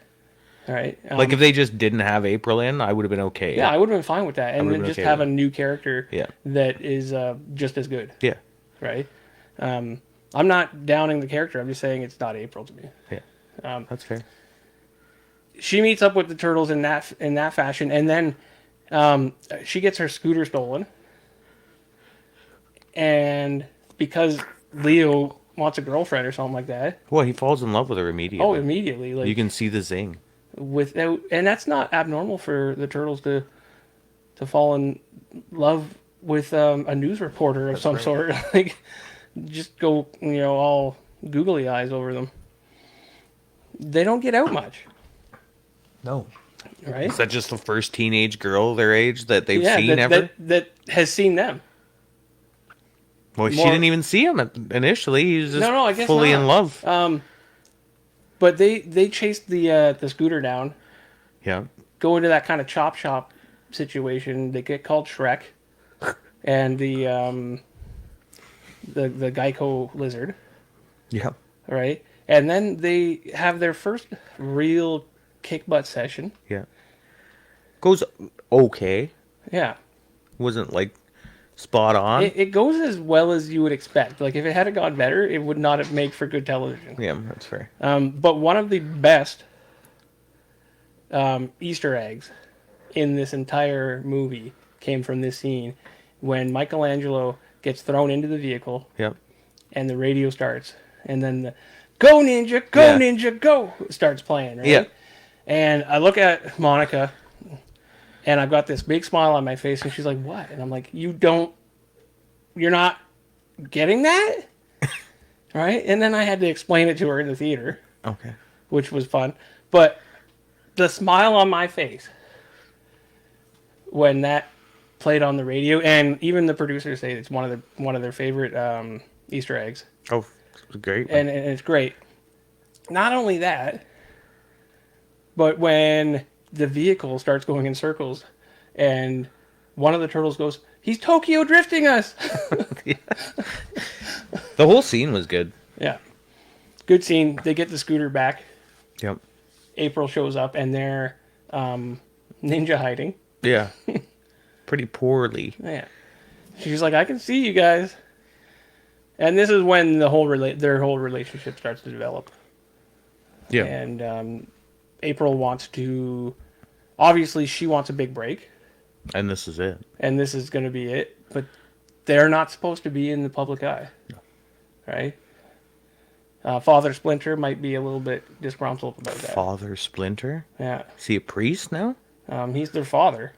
S1: All right.
S2: Like if they just didn't have April in, I would have been okay.
S1: Yeah, I would have been fine with that, and
S2: would've
S1: then
S2: been
S1: just
S2: okay
S1: have
S2: with
S1: a new character.
S2: Yeah.
S1: That is just as good.
S2: Yeah,
S1: Right. I'm not downing the character. I'm just saying it's not April to me.
S2: yeah. That's fair.
S1: She meets up with the turtles in that fashion, and then she gets her scooter stolen, and because Leo wants a girlfriend or something like that.
S2: Well, he falls in love with her immediately.
S1: Oh, immediately! Like
S2: You can see the zing.
S1: and that's not abnormal for the turtles to fall in love with a news reporter of some
S2: right.
S1: sort. Like, just go all googly eyes over them. They don't get out much,
S2: No.
S1: right?
S2: Is that just the first teenage girl their age that they've
S1: Yeah,
S2: seen ever?
S1: that has seen them.
S2: Well, she
S1: more-
S2: didn't even see him initially. He was just
S1: No, I guess
S2: fully
S1: not.
S2: in love.
S1: But they chased the scooter down,
S2: Yeah.
S1: go into that kind of chop shop situation. They get called Shrek, and the Geico lizard,
S2: Yeah.
S1: right? And then they have their first real kick butt session.
S2: Yeah. Goes okay.
S1: Yeah,
S2: Wasn't like spot on.
S1: it goes as well as you would expect. Like if it had gone better, it would not have made for good television.
S2: Yeah, that's fair.
S1: But one of the best Easter eggs in this entire movie came from this scene when Michelangelo gets thrown into the vehicle
S2: Yep.
S1: and the radio starts, and then the "Go Ninja, Go
S2: Yeah.
S1: Ninja, Go" starts playing, right?
S2: Yeah.
S1: And I look at Monica, and I've got this big smile on my face, and she's like, "What?" And I'm like, you're not getting that?" Right? And then I had to explain it to her in the theater,
S2: Okay.
S1: which was fun. But the smile on my face when that played on the radio, and even the producers say it's one of their favorite Easter eggs.
S2: Oh, it's great.
S1: And it's great. Not only that, but when the vehicle starts going in circles, and one of the turtles goes, "He's Tokyo drifting us."
S2: Yeah. The whole scene was good.
S1: Yeah, good scene. They get the scooter back.
S2: Yep.
S1: April shows up, and they're ninja hiding.
S2: Yeah. Pretty poorly.
S1: Yeah, she's like, "I can see you guys," and this is when their whole relationship starts to develop.
S2: Yeah.
S1: And April wants to. Obviously, she wants a big break.
S2: And this is it.
S1: And this is going to be it. But they're not supposed to be in the public eye.
S2: No.
S1: Right? Father Splinter might be a little bit disgruntled about that.
S2: Father Splinter?
S1: Yeah.
S2: Is he a priest now?
S1: He's their father.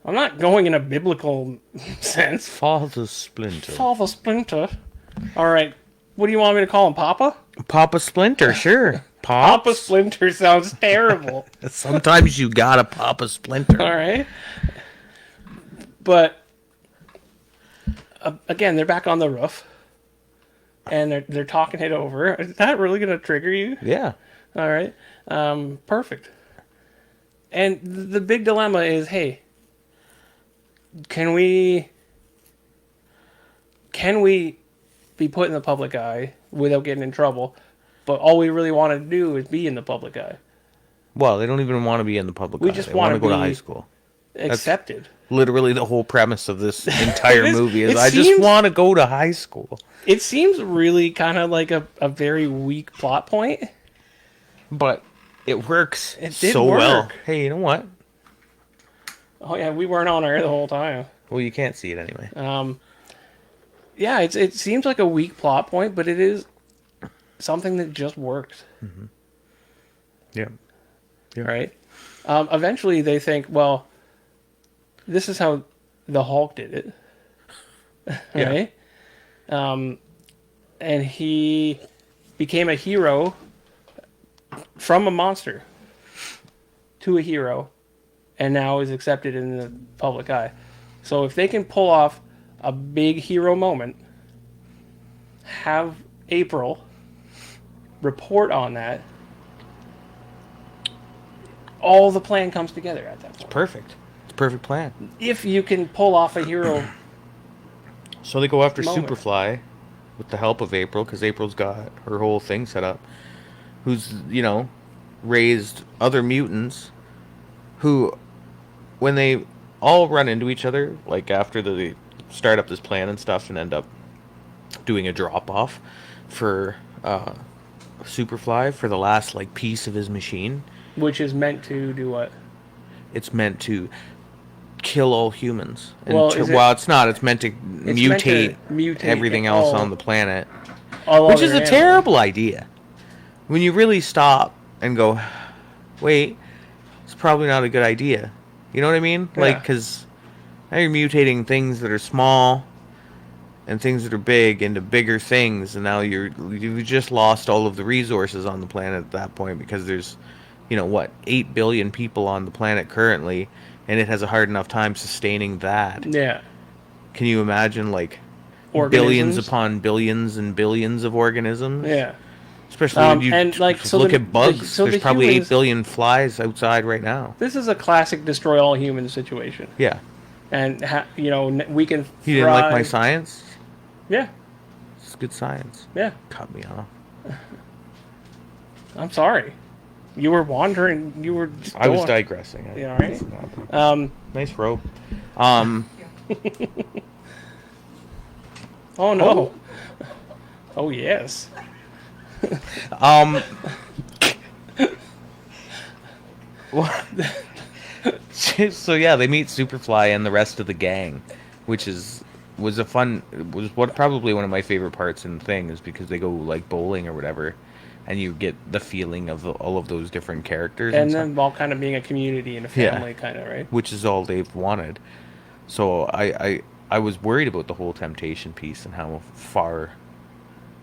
S1: I'm not going in a biblical sense.
S2: Father Splinter.
S1: Father Splinter. All right. What do you want me to call him? Papa?
S2: Papa Splinter, sure.
S1: Papa Splinter sounds terrible.
S2: Sometimes you gotta pop a splinter.
S1: All right. But again, they're back on the roof, and they're talking it over. Is that really going to trigger you?
S2: Yeah.
S1: All right. Perfect. And the big dilemma is, hey, can we be put in the public eye without getting in trouble? But all we really want to do is be in the public eye.
S2: Well, they don't even want to be in the public eye.
S1: We just
S2: they
S1: want
S2: to
S1: to
S2: go to
S1: be
S2: high school.
S1: Accepted.
S2: That's literally the whole premise of this entire movie is I
S1: seems,
S2: just want to go to high school.
S1: It seems really kind of like a very weak plot point.
S2: But it works
S1: It did
S2: so
S1: work.
S2: well. Hey, you know what?
S1: Oh yeah, we weren't on air the whole time.
S2: Well, you can't see it anyway.
S1: Yeah, it seems like a weak plot point, but it is something that just works.
S2: Mm-hmm. Yeah.
S1: Right? Eventually they think, well, this is how the Hulk did it. Right? Yeah. And he became a hero from a monster to a hero, and now is accepted in the public eye. So if they can pull off a big hero moment, have April report on that, all the plan comes together at that point.
S2: It's perfect. It's a perfect plan.
S1: If you can pull off a hero
S2: So they go after
S1: moment.
S2: Superfly with the help of April, because April's got her whole thing set up, who's, raised other mutants who, when they all run into each other, like after they start up this plan and stuff and end up doing a drop-off for Superfly for the last, piece of his machine.
S1: which is meant to do what?
S2: It's meant to kill all humans. And
S1: Well,
S2: it's not. It's meant to mutate everything else on the planet. Which is a terrible idea. When you really stop and go, wait, it's probably not a good idea. You know what I mean?
S1: Yeah.
S2: Because now you're mutating things that are small and things that are big into bigger things, and now you've just lost all of the resources on the planet at that point, because there's 8 billion people on the planet currently, and it has a hard enough time sustaining that.
S1: Yeah.
S2: Can you imagine
S1: Organisms?
S2: billions upon billions and billions of organisms?
S1: Yeah.
S2: Especially when you
S1: and,
S2: look at bugs. There's probably 8 billion flies outside right now.
S1: This is a classic destroy all humans situation.
S2: Yeah.
S1: And we can thrive.
S2: You didn't like my science?
S1: Yeah.
S2: It's good science.
S1: Yeah.
S2: Cut me off.
S1: I'm sorry. You were wandering. You were. Just
S2: I was digressing.
S1: Yeah, all right.
S2: Nice rope.
S1: Oh no. Oh yes.
S2: So yeah, they meet Superfly and the rest of the gang, which was probably one of my favorite parts in the thing, is because they go bowling or whatever, and you get the feeling of all of those different characters,
S1: And then all kind of being a community and a family, kind of, right?
S2: which is all they've wanted. So I was worried about the whole temptation piece and how far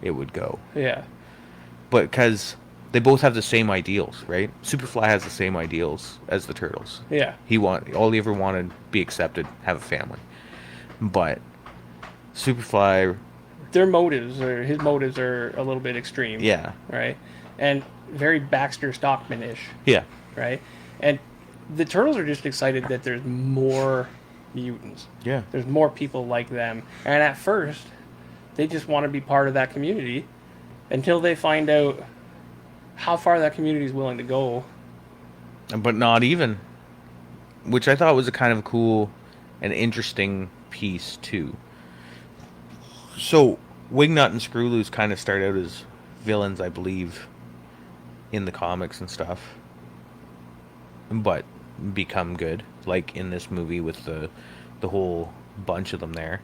S2: it would go.
S1: Yeah.
S2: But because they both have the same ideals, right? Superfly has the same ideals as the Turtles.
S1: Yeah.
S2: All he ever wanted, be accepted, have a family. But Superfly,
S1: His motives are a little bit extreme.
S2: yeah,
S1: Right? And very Baxter Stockman-ish,
S2: yeah,
S1: right? And the Turtles are just excited that there's more mutants.
S2: yeah.
S1: There's more people like them. And at first, they just want to be part of that community until they find out how far that community is willing to go.
S2: But not even, which I thought was a kind of cool and interesting piece too. So Wingnut and Screwloose kind of start out as villains, I believe, in the comics and stuff, but become good, like in this movie with the whole bunch of them there.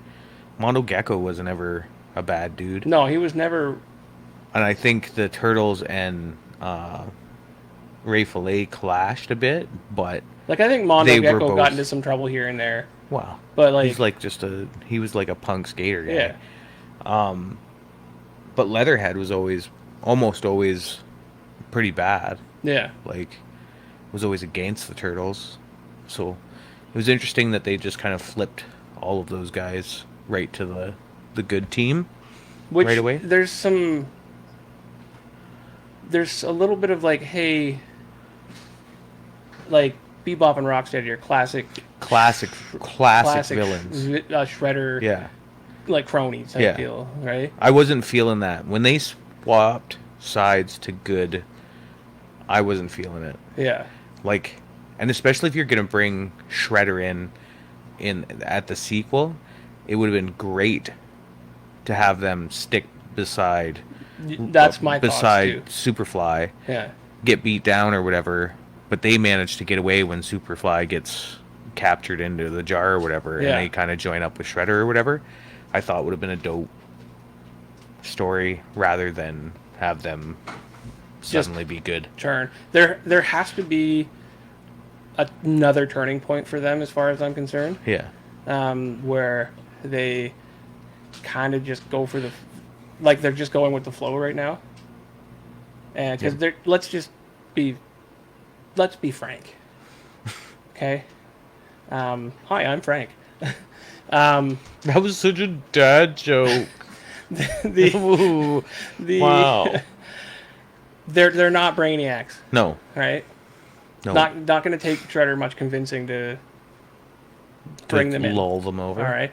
S2: Mondo Gecko wasn't ever a bad dude,
S1: No, he was never.
S2: and I think the Turtles and Ray Fillet clashed a bit, but
S1: Like, I think Mondo
S2: They were
S1: Gecko got
S2: both-
S1: into some trouble here and there.
S2: wow,
S1: But, like.
S2: he's like he was like a punk skater guy.
S1: Yeah.
S2: But Leatherhead was almost always pretty bad.
S1: Yeah.
S2: Like, was always against the Turtles. So it was interesting that they just kind of flipped all of those guys right to the good team
S1: Which,
S2: right away.
S1: There's a little bit of, like, hey, like, Bebop and Rocksteady, your classic
S2: Classic villains.
S1: Shredder,
S2: Yeah.
S1: like, crony type
S2: Yeah.
S1: deal, right?
S2: I wasn't feeling that. When they swapped sides to good, I wasn't feeling it.
S1: Yeah.
S2: Like, and especially if you're going to bring Shredder in at the sequel, it would have been great to have them stick beside
S1: That's my thoughts,
S2: beside
S1: too.
S2: Superfly,
S1: Yeah.
S2: get beat down or whatever, but they manage to get away when Superfly gets captured into the jar or whatever,
S1: Yeah.
S2: and they kind of join up with Shredder or whatever. I thought would have been a dope story rather than have them suddenly be good.
S1: Turn. There has to be another turning point for them, as far as I'm concerned,
S2: Yeah.
S1: where they kind of just go for like they're just going with the flow right now. And because let's be frank. Okay. Hi, I'm Frank.
S2: That was such a dad joke.
S1: the
S2: Wow.
S1: they're not brainiacs,
S2: No.
S1: right?
S2: No.
S1: Not going to take Shredder much convincing to bring them in.
S2: Lull them over.
S1: All right.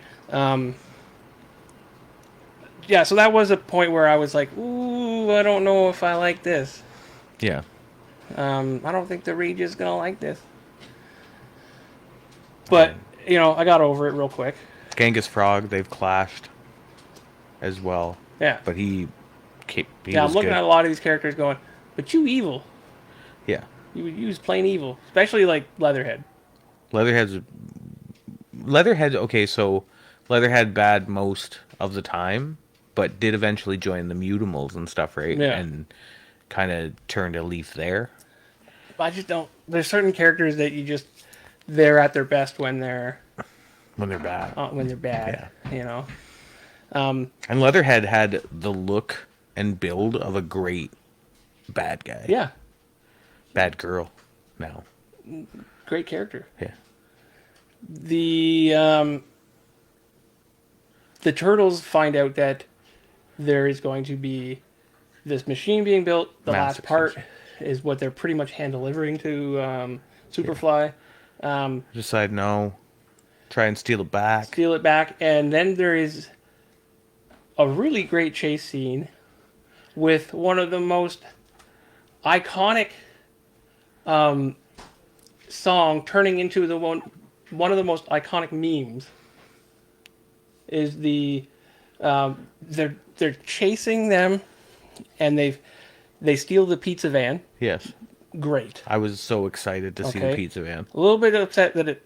S1: Yeah, so that was a point where I was like, ooh, I don't know if I like this.
S2: Yeah.
S1: I don't think the Regis is going to like this. But, I got over it real quick.
S2: Genghis Frog, they've clashed as well.
S1: Yeah.
S2: But he
S1: I'm
S2: was
S1: looking
S2: good.
S1: at a lot of these characters going, but you evil.
S2: Yeah.
S1: You would use plain evil. Especially like Leatherhead.
S2: Leatherhead, okay, so Leatherhead bad most of the time, but did eventually join the Mutimals and stuff, right?
S1: Yeah.
S2: And kind of turned a leaf there.
S1: I just don't. There's certain characters that they're at their best when they're
S2: bad.
S1: bad.
S2: Yeah. And Leatherhead had the look and build of a great bad guy.
S1: Yeah.
S2: Bad girl now.
S1: Great character.
S2: Yeah.
S1: The Turtles find out that there is going to be this machine being built. The
S2: Mass
S1: last part
S2: extinction.
S1: is what they're pretty much hand delivering to Superfly.
S2: Decide no. Try and steal it back.
S1: Steal it back, and then there is a really great chase scene with one of the most iconic song turning into one of the most iconic memes. Is they're chasing them, and they steal the pizza van.
S2: Yes.
S1: Great.
S2: I was so excited to see the pizza van.
S1: A little bit upset that it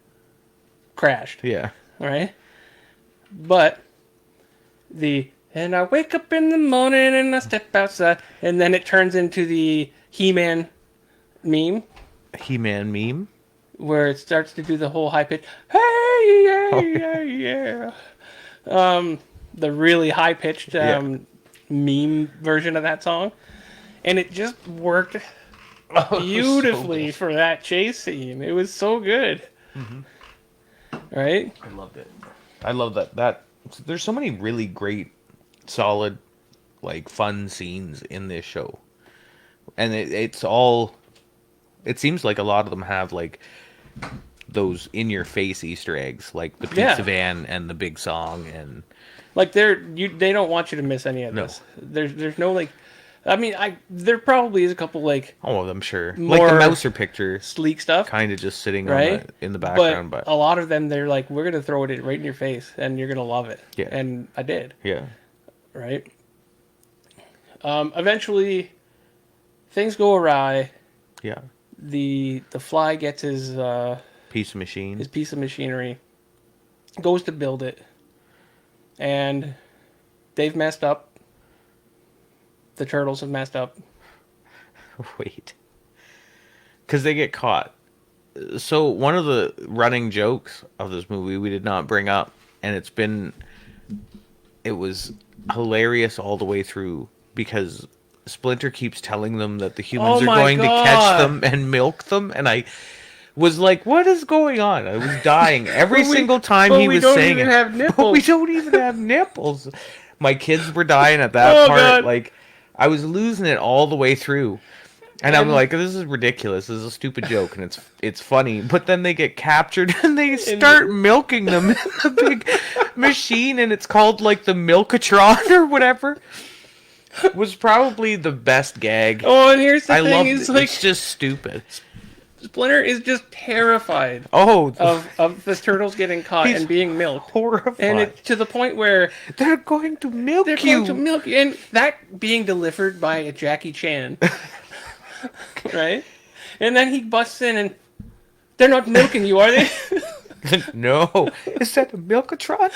S1: crashed.
S2: Yeah.
S1: All right. But and I wake up in the morning and I step outside, and then it turns into the He-Man meme
S2: He-Man meme.
S1: where it starts to do the whole high pitch. Hey, yeah, yeah, yeah. The really high pitched meme version of that song, and it just worked
S2: Oh, it was so
S1: beautifully
S2: good.
S1: for that chase scene. It was so good. Right?
S2: I loved it. I love that. There's so many really great, solid, like fun scenes in this show, and it's all. It seems like a lot of them have like those in your face Easter eggs, like the pizza
S1: Yeah.
S2: van and the big song, and
S1: Like they don't want you to miss any of
S2: No.
S1: this. There's no like, I mean, there probably is a couple like
S2: oh, I'm sure like
S1: More
S2: the Mouser picture,
S1: sleek stuff,
S2: kind of just sitting
S1: right?
S2: on in the background, but
S1: a lot of them, they're like, we're gonna throw it right in your face, and you're gonna love it.
S2: Yeah.
S1: And I did.
S2: yeah,
S1: Right. Eventually, things go awry.
S2: yeah,
S1: The Fly gets his
S2: piece of machine.
S1: piece of machinery, goes to build it, and they've messed up. The turtles have messed up.
S2: Wait, because they get caught. So one of the running jokes of this movie we did not bring up, and it was hilarious all the way through because Splinter keeps telling them that the humans
S1: Oh
S2: are
S1: my
S2: going to catch
S1: God.
S2: them and milk them, and I was like, "What is going on?" I was dying every
S1: But we-
S2: single time
S1: but
S2: he
S1: we
S2: was
S1: don't
S2: saying
S1: even
S2: it.
S1: have
S2: But we
S1: nipples.
S2: don't even have nipples. My kids were dying at that
S1: Oh,
S2: part.
S1: God.
S2: Like I was losing it all the way through. And I'm
S1: And-
S2: like, this is ridiculous. This is a stupid joke, and it's funny. But then they get captured, and they start milking them in the big machine, and it's called like the Milkatron or whatever. Was probably the best gag.
S1: Oh, and here's the
S2: I
S1: thing:
S2: love
S1: is
S2: it.
S1: like
S2: It's just stupid.
S1: Splinter is just terrified
S2: Oh,
S1: of the turtles getting caught
S2: He's
S1: and being milked,
S2: horrified.
S1: and it to the point where
S2: They're going to milk
S1: they're
S2: you.
S1: going to milk you, and that being delivered by a Jackie Chan, right? And then he busts in, and they're not milking you, are they?
S2: No, is that a Milkatron?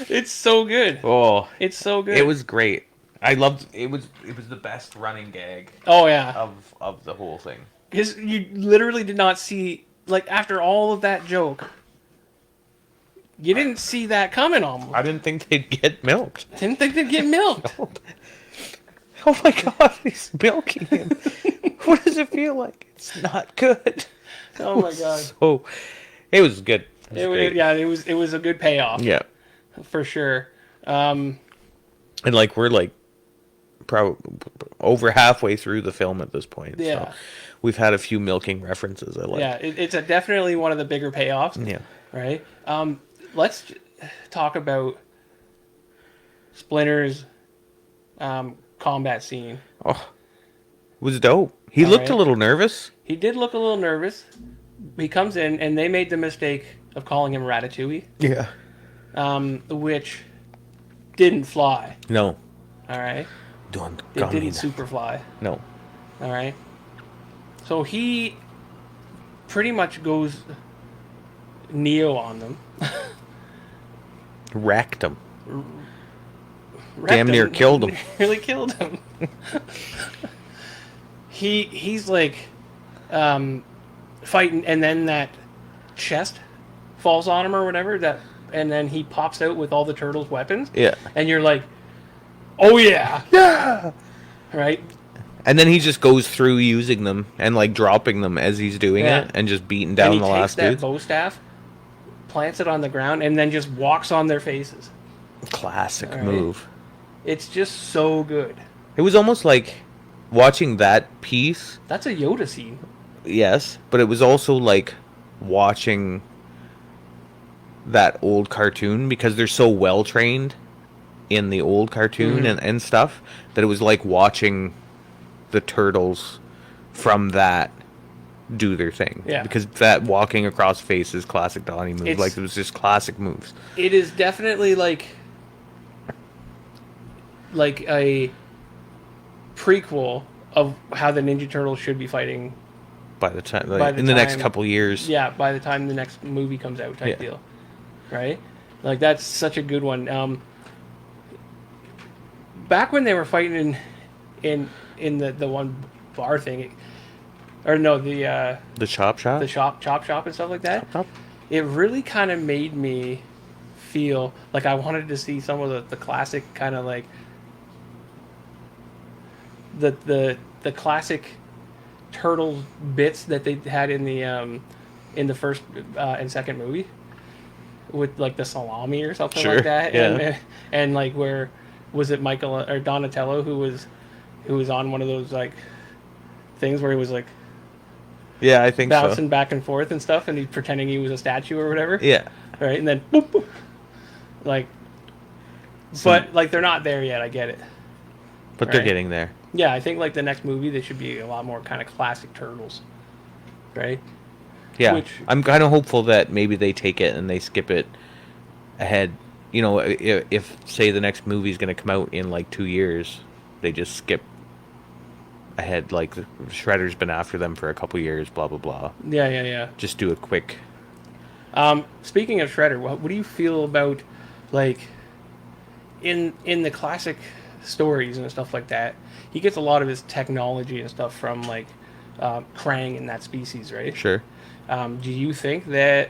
S1: It's so good.
S2: Oh,
S1: It's so good.
S2: it was great. I loved it. Was the best running gag
S1: Oh yeah,
S2: of the whole thing.
S1: because you literally did not see, like, after all of that joke, you didn't see that coming. Almost
S2: I didn't think they'd get milked.
S1: didn't think they'd get milked.
S2: Oh my god, he's milking him. What does it feel like? It's not good.
S1: Oh my god.
S2: So it was good. Great.
S1: It was a good payoff.
S2: Yeah.
S1: For sure.
S2: And like we're like probably over halfway through the film at this point.
S1: Yeah.
S2: So we've had a few milking references I like.
S1: Yeah, it's definitely one of the bigger payoffs.
S2: Yeah.
S1: Right? Let's talk about Splinter's combat scene.
S2: Oh. It was dope. He
S1: All
S2: looked
S1: right.
S2: a little nervous.
S1: He did look a little nervous. He comes in, and they made the mistake of calling him Ratatouille,
S2: Yeah.
S1: which didn't fly.
S2: No.
S1: All right?
S2: Don't
S1: It
S2: call me
S1: didn't
S2: that.
S1: super fly.
S2: No.
S1: All right? So he pretty much goes Neo on them.
S2: Wrecked him.
S1: Wrecked
S2: Damn near
S1: him.
S2: killed him.
S1: Nearly killed him. He's like fighting, and then that chest falls on him or whatever. And then he pops out with all the turtles' weapons.
S2: Yeah.
S1: And you're like, oh yeah,
S2: Yeah.
S1: right?
S2: And then he just goes through using them and like dropping them as he's doing
S1: Yeah.
S2: it and just beating
S1: And
S2: down
S1: he
S2: the
S1: takes
S2: last
S1: that
S2: dudes.
S1: bow staff, plants it on the ground, and then just walks on their faces.
S2: Classic
S1: All right.
S2: move.
S1: It's just so good.
S2: It was almost like watching that piece,
S1: That's a Yoda scene.
S2: yes, but it was also like watching that old cartoon because they're so well trained in the old cartoon and stuff that it was like watching the turtles from that do their thing.
S1: Yeah.
S2: Because that walking across faces, classic Donnie move.
S1: It's-
S2: Like it was just classic moves.
S1: It is definitely like a prequel of how the Ninja Turtles should be fighting.
S2: By the time,
S1: By
S2: like,
S1: the
S2: in the next
S1: time-
S2: couple years.
S1: Yeah, by the time the next movie comes out, type
S2: Yeah.
S1: deal, right? Like that's such a good one. Back when they were fighting in the one bar thing, or no, the
S2: The chop
S1: chop shop and stuff like that.
S2: Chop.
S1: It really kind of made me feel like I wanted to see some of the classic kind of like the classic turtle bits that they had in the first and second movie with like the salami or something
S2: Sure.
S1: like that,
S2: Yeah.
S1: and like where was it Michael or Donatello who was on one of those like things where he was like
S2: Yeah, I think so.
S1: bouncing back and forth and stuff, and he's pretending he was a statue or whatever,
S2: Yeah.
S1: right? And then boop, boop, like,
S2: Some,
S1: but like they're not there yet. I get it,
S2: but they're
S1: right?
S2: getting there.
S1: Yeah, I think like the next movie they should be a lot more kind of classic turtles, right?
S2: Yeah.
S1: Which
S2: I'm kind of hopeful that maybe they take it and they skip it ahead. You know, if say the next movie's going to come out in like 2 years, they just skip ahead. Like Shredder's been after them for a couple years. Blah blah blah.
S1: yeah, yeah, yeah.
S2: Just do it quick.
S1: Speaking of Shredder, what do you feel about like in the classic stories and stuff like that? He gets a lot of his technology and stuff from like Krang and that species, right?
S2: Sure.
S1: Do you think that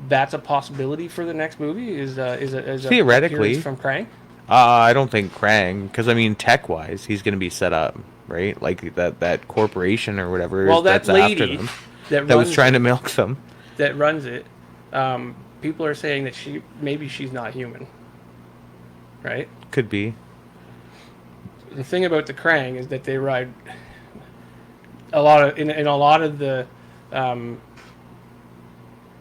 S1: that's a possibility for the next movie? Is a
S2: Theoretically.
S1: appearance from Krang?
S2: I don't think Krang, because I mean, tech wise, he's going to be set up right, like that corporation or whatever
S1: Well, that
S2: that's after
S1: lady
S2: them
S1: that
S2: that was
S1: runs
S2: trying
S1: it,
S2: to milk them.
S1: that runs it, people are saying that maybe she's not human, right?
S2: Could be.
S1: The thing about the Krang is that they ride a lot of in a lot of the um,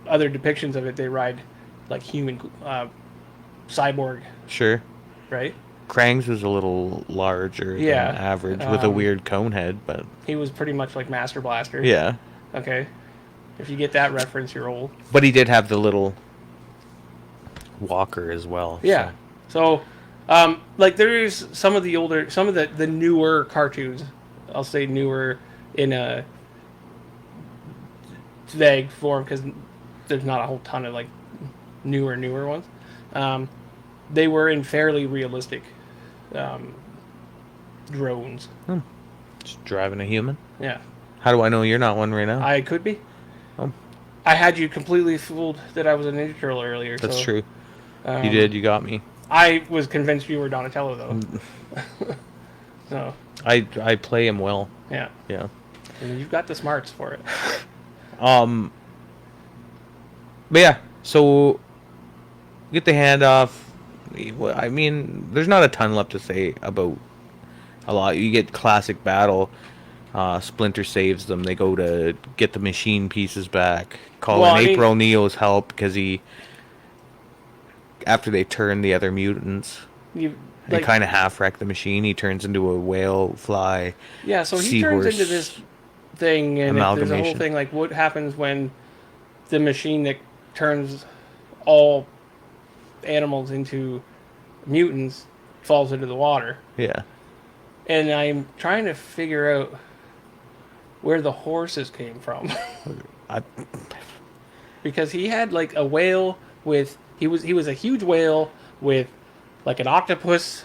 S1: other depictions of it. They ride like human cyborg,
S2: Sure.
S1: right?
S2: Krang's was a little larger
S1: Yeah.
S2: than average with a weird cone head, but
S1: He was pretty much like Master Blaster.
S2: yeah.
S1: Okay. If you get that reference, you're old.
S2: But he did have the little walker as well.
S1: Yeah. So, like there's some of the older, some of the newer cartoons. I'll say newer in a vague form because there's not a whole ton of like newer ones. They were in fairly realistic um, drones.
S2: Just driving a human.
S1: Yeah,
S2: How do I know you're not one right now?
S1: I could be.
S2: Oh,
S1: I had you completely fooled that I was a Ninja Turtle earlier.
S2: that's
S1: so,
S2: true.
S1: Um,
S2: You did. You got me.
S1: I was convinced you were Donatello though. So
S2: I play him well.
S1: yeah,
S2: Yeah.
S1: and you've got the smarts for it.
S2: Um. But yeah. So get the handoff. I mean, there's not a ton left to say about a lot. You get classic battle. Splinter saves them. They go to get the machine pieces back. Call
S1: Well,
S2: in
S1: I mean-
S2: April O'Neil's help because after they turn the other mutants,
S1: You
S2: they
S1: like
S2: kind of half wreck the machine. He turns into a whale fly.
S1: yeah. So he turns
S2: seahorse
S1: into this thing, and there's a whole
S2: amalgamation.
S1: thing like what happens when the machine that turns all animals into mutants falls into the water.
S2: Yeah.
S1: And I'm trying to figure out where the horses came from.
S2: I,
S1: Because he had like a whale with he was a huge whale with like an octopus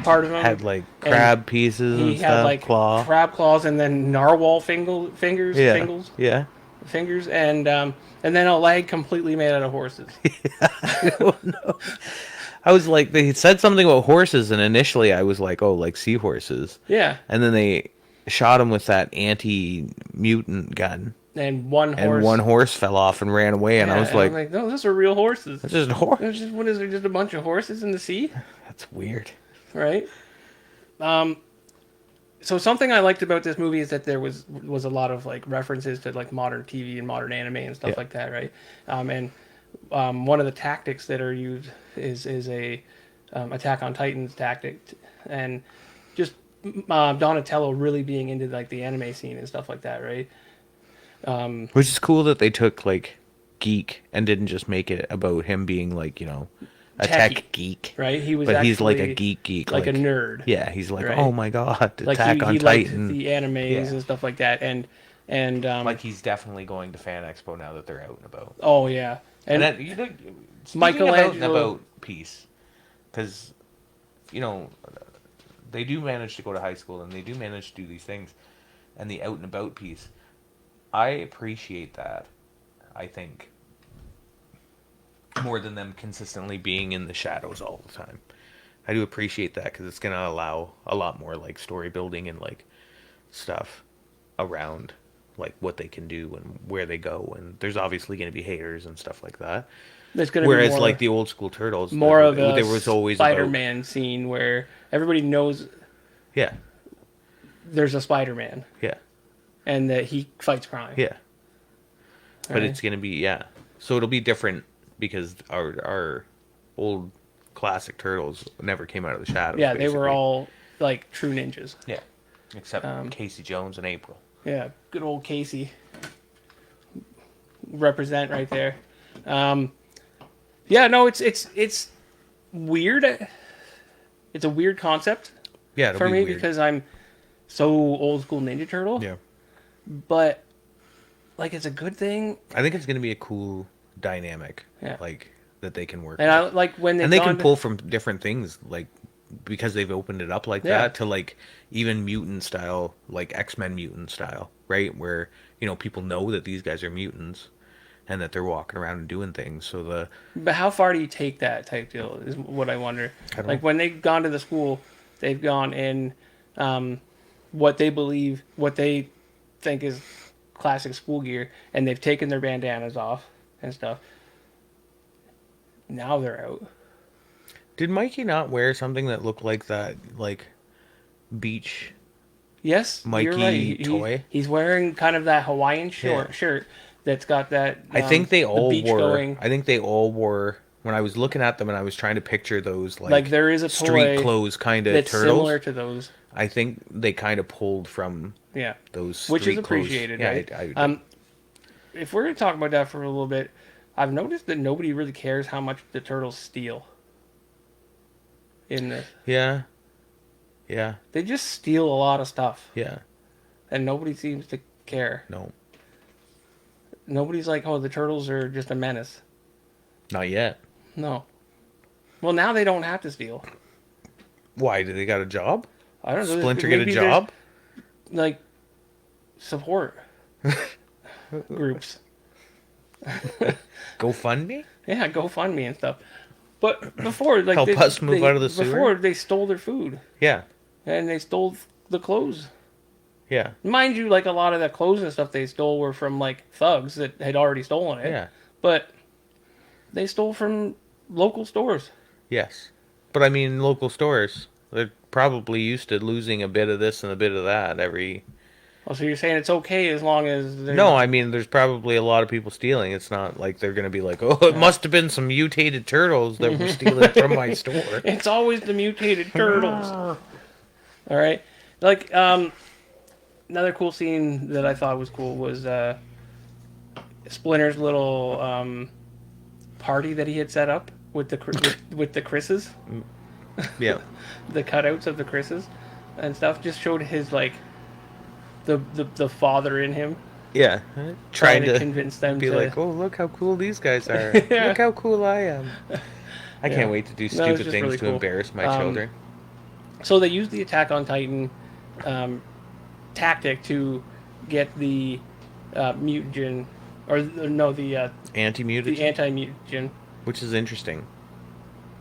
S1: part of him.
S2: had like
S1: and
S2: crab pieces
S1: he
S2: and
S1: had
S2: stuff.
S1: like
S2: claw.
S1: crab claws and then narwhal fingers
S2: Yeah.
S1: fingers
S2: Yeah.
S1: and then a leg completely made out of horses.
S2: I was like, they said something about horses, and initially I was like, oh, like seahorses.
S1: Yeah.
S2: And then they shot him with that anti-mutant gun,
S1: And one horse
S2: and one horse fell off and ran away. And I
S1: Yeah,
S2: was
S1: and I'm
S2: like,
S1: no, those are real horses.
S2: "That's just a horse."
S1: There's just, what is there? Just a bunch of horses in the sea,
S2: That's weird.
S1: right? So something I liked about this movie is that there was a lot of like references to like modern TV and modern anime and stuff
S2: Yeah.
S1: like that, right? And one of the tactics that are used is a Attack on Titans tactic, and just Donatello really being into like the anime scene and stuff like that, right?
S2: Which is cool that they took like geek and didn't just make it about him being like, a
S1: Techie.
S2: tech geek.
S1: Right? He was
S2: But he's like a
S1: actually
S2: geek,
S1: like a nerd.
S2: Yeah, he's like,
S1: right?
S2: oh my god,
S1: Like
S2: Attack on
S1: he liked
S2: Titan.
S1: the animes
S2: Yeah.
S1: and stuff like that, and
S2: Like he's definitely going to Fan Expo now that they're out and about.
S1: oh yeah,
S2: And
S1: and
S2: that, you know, speaking
S1: Michelangelo-
S2: about peace, because they do manage to go to high school and they do manage to do these things, and the out and about piece, I appreciate that. I think more than them consistently being in the shadows all the time. I do appreciate that because it's gonna allow a lot more like story building and like stuff around like what they can do and where they go. And there's obviously gonna be haters and stuff like that.
S1: There's going to be
S2: Whereas like the old school turtles,
S1: more of a
S2: there was always about
S1: Spider-Man scene where everybody knows
S2: yeah,
S1: there's a Spider-Man
S2: yeah,
S1: and that he fights crime.
S2: yeah. But
S1: Right.
S2: it's gonna be yeah. So it'll be different because our old classic turtles never came out of the shadows.
S1: Yeah, they were
S2: basically.
S1: all like true ninjas.
S2: Yeah, except Casey Jones and April.
S1: Yeah, good old Casey. Represent right there. Yeah, no, it's weird. It's a weird concept
S2: Yeah, it'll
S1: for
S2: be
S1: me
S2: weird.
S1: because I'm so old school Ninja Turtle.
S2: Yeah,
S1: But like, it's a good thing.
S2: I think it's gonna be a cool dynamic.
S1: Yeah.
S2: Like that they can work.
S1: And
S2: with.
S1: I like when
S2: And they can pull from different things, like because they've opened it up like
S1: Yeah.
S2: that to like even mutant style, like X-Men mutant style, right? Where people know that these guys are mutants and that they're walking around and doing things. So
S1: But how far do you take that type deal is what I wonder.
S2: don't
S1: Like
S2: know.
S1: when they've gone to the school, they've gone in what they believe, what they think is classic school gear, and they've taken their bandanas off and stuff. Now they're out.
S2: did Mikey not wear something that looked like that, like beach?
S1: Yes, you're
S2: Mikey
S1: right.
S2: toy?
S1: He's wearing kind of that Hawaiian
S2: Yeah.
S1: shirt that's got that.
S2: I think they
S1: the
S2: all
S1: beach
S2: wore.
S1: going.
S2: I think they all wore. When I was looking at them and I was trying to picture those
S1: Like there is a
S2: street
S1: toy
S2: clothes kind of
S1: that's
S2: turtles,
S1: similar to those.
S2: I think they kind of pulled from
S1: Yeah,
S2: those
S1: which is
S2: street clothes.
S1: appreciated,
S2: Yeah,
S1: right?
S2: I
S1: If we're gonna talk about that for a little bit, I've noticed that nobody really cares how much the turtles steal. In this,
S2: yeah, yeah,
S1: they just steal a lot of stuff,
S2: yeah.
S1: and nobody seems to care.
S2: No,
S1: Nobody's like, "Oh, the turtles are just a menace."
S2: not yet.
S1: No. Well, now they don't have to steal.
S2: Why? Did they got a job?
S1: I don't know.
S2: Splinter get a
S1: maybe there's,
S2: job?
S1: like support groups.
S2: GoFundMe?
S1: Yeah, GoFundMe and stuff. But before, like
S2: Help us move out of the sewer?
S1: Before they stole their food
S2: Yeah,
S1: and they stole the clothes.
S2: yeah,
S1: Mind you, like a lot of the clothes and stuff they stole were from like thugs that had already stolen it.
S2: yeah,
S1: But they stole from local stores.
S2: yes. But I mean, local stores, they're probably used to losing a bit of this and a bit of that every...
S1: Oh, so you're saying it's okay as long as
S2: No, I mean, there's probably a lot of people stealing. It's not like they're going to be like, oh, it must have been some mutated turtles that were stealing from my store.
S1: It's always the mutated turtles. All right. Like, another cool scene that I thought was cool was Splinter's little party that he had set up with the Chris's,
S2: Yeah.
S1: the cutouts of the Chris's and stuff. Just showed his like the father in him
S2: Yeah.
S1: trying to convince them
S2: be
S1: to
S2: like, oh, look how cool these guys are.
S1: Yeah.
S2: Look how cool I am. I
S1: Yeah.
S2: can't wait to do
S1: No, it's
S2: stupid
S1: just
S2: things
S1: really
S2: to
S1: cool.
S2: embarrass my children.
S1: So they used the Attack on Titan tactic to get the mutagen, or no, the
S2: Anti-mutagen,
S1: anti-mutagen,
S2: which is interesting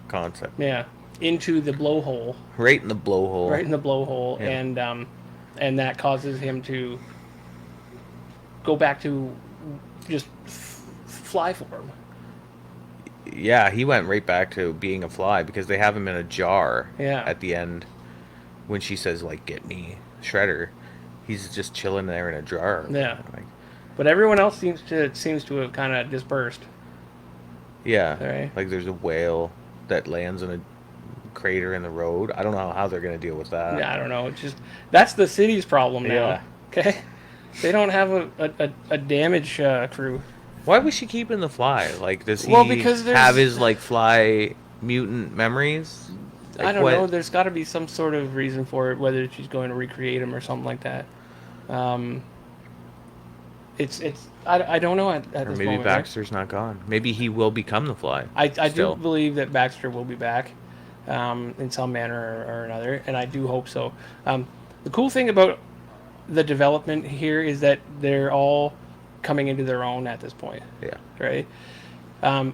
S2: concept.
S1: yeah, into the blowhole,
S2: Right in the blowhole.
S1: right in the blowhole,
S2: Yeah.
S1: and that causes him to go back to just fly form.
S2: Yeah, he went right back to being a fly because they have him in a jar
S1: Yeah.
S2: at the end when she says, like, get me, Shredder. He's just chilling there in a jar.
S1: Yeah.
S2: Like,
S1: But everyone else seems to have kind of dispersed.
S2: yeah.
S1: Right.
S2: Like there's a whale that lands in a crater in the road. I don't know how they're going to deal with that.
S1: Yeah, I don't know. It's just that's the city's problem now.
S2: Yeah.
S1: Okay, they don't have a damage crew.
S2: Why was she keeping the fly? Like, does he
S1: Well, because there's-
S2: have his, like, fly mutant memories? Like,
S1: I don't
S2: what?
S1: know. There's got to be some sort of reason for it, whether she's going to recreate him or something like that. I don't know at
S2: Or
S1: this
S2: maybe
S1: moment.
S2: Baxter's not gone. Maybe he will become the fly.
S1: I do
S2: still.
S1: believe that Baxter will be back in some manner or another, and I do hope so. The cool thing about the development here is that they're all coming into their own at this point,
S2: Yeah.
S1: right?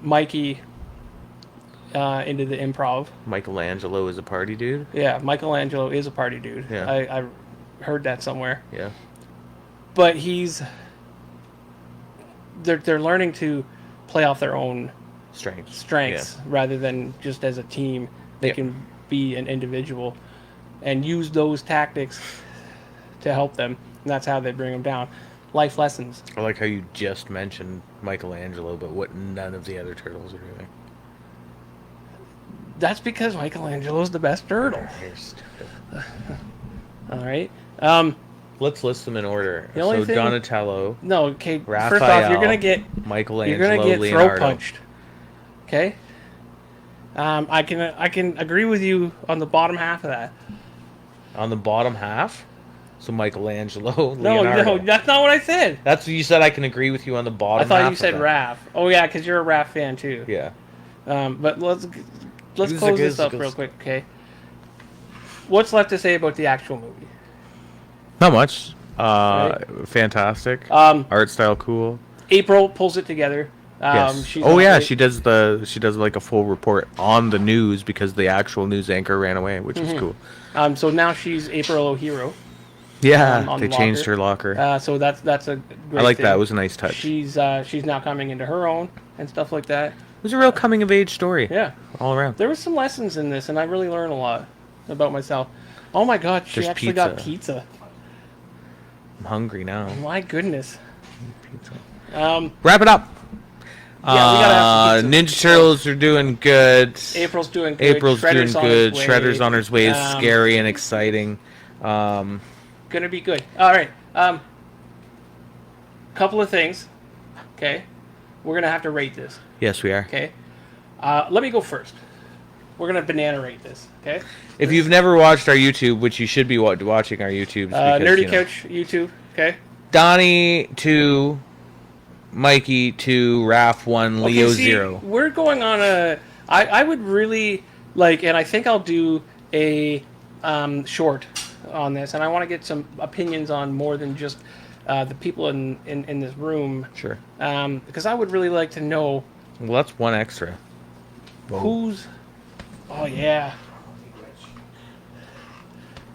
S1: Mikey into the improv.
S2: Michelangelo is a party dude.
S1: Yeah, Michelangelo is a party dude.
S2: Yeah.
S1: I heard that somewhere.
S2: Yeah.
S1: But they're learning to play off their own strengths rather than just as a team. They can be an individual and use those tactics to help them. And that's how they bring them down. Life lessons.
S2: I like how you just mentioned Michelangelo, but what none of the other turtles are doing.
S1: That's because Michelangelo's the best turtle.
S2: You're stupid.
S1: All right.
S2: Let's list them in order.
S1: The only
S2: So
S1: thing-
S2: Donatello,
S1: No, okay.
S2: Raphael,
S1: First off, you're gonna get
S2: Michelangelo,
S1: throat
S2: Leonardo.
S1: punched. Okay. I can agree with you on the bottom half of that.
S2: On the bottom half, so Michelangelo,
S1: No,
S2: Leonardo.
S1: no, that's not what I said.
S2: That's what you said. I can agree with you on the
S1: I
S2: bottom.
S1: thought
S2: half
S1: you said
S2: of that.
S1: Raph. Oh yeah, because you're a Raph fan too.
S2: Yeah.
S1: But let's
S2: Who's
S1: close
S2: the
S1: this up
S2: good-
S1: real quick, okay? What's left to say about the actual movie?
S2: Not much.
S1: Right.
S2: Fantastic.
S1: Um,
S2: Art style cool.
S1: April pulls it together.
S2: Yes.
S1: She's
S2: Oh
S1: not
S2: yeah,
S1: really-
S2: she does like a full report on the news because the actual news anchor ran away, which is cool.
S1: So now she's April O'Hero.
S2: Yeah,
S1: on
S2: they
S1: the
S2: changed
S1: locker.
S2: her locker.
S1: So that's a great
S2: I like
S1: thing.
S2: that. It was a nice touch.
S1: She's now coming into her own and stuff like that.
S2: It was a real coming of age story.
S1: Yeah.
S2: All around.
S1: There was some lessons in this, and I really learned a lot about myself. Oh my God, she
S2: There's
S1: actually got
S2: pizza.
S1: pizza.
S2: I'm hungry now.
S1: My goodness.
S2: Pizza. Wrap it up.
S1: Yeah, we gotta have some pizza.
S2: Ninja Turtles are doing good.
S1: April's doing good.
S2: April's
S1: Shredder's
S2: doing
S1: on
S2: good.
S1: his way.
S2: Shredder's on his way. Is
S1: Um,
S2: scary and exciting.
S1: Gonna be good. All right. Couple of things. Okay. We're gonna have to rate this.
S2: Yes, we are.
S1: Okay. Let me go first. We're gonna banana rate this. Okay.
S2: If you've never watched our YouTube, which you should be watching our YouTube,
S1: Nerdy Couch YouTube. Okay.
S2: Donnie 2, Mikey 2, Raph 1, Leo
S1: Okay, see,
S2: 0.
S1: We're going on a. I would really like, and I think I'll do a short on this, and I want to get some opinions on more than just the people in this room.
S2: Sure.
S1: Because I would really like to know
S2: Well, that's one extra.
S1: who's. Oh yeah.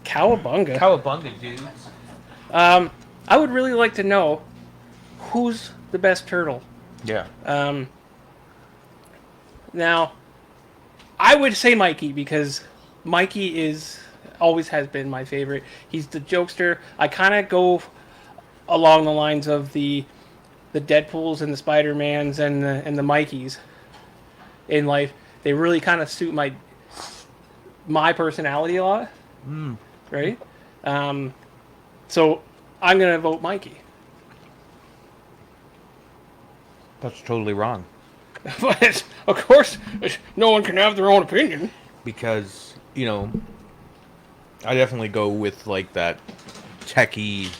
S1: Cowabunga.
S2: Cowabunga, dudes.
S1: I would really like to know who's the best turtle.
S2: Yeah.
S1: Now, I would say Mikey because Mikey always has been my favorite. He's the jokester. I kind of go along the lines of the Deadpools and the Spider-Mans and the Mikeys in life. They really kind of suit my personality a lot. Right? So I'm going to vote Mikey.
S2: That's totally wrong.
S1: But, of course, no one can have their own opinion.
S2: Because, I definitely go with, like, that techie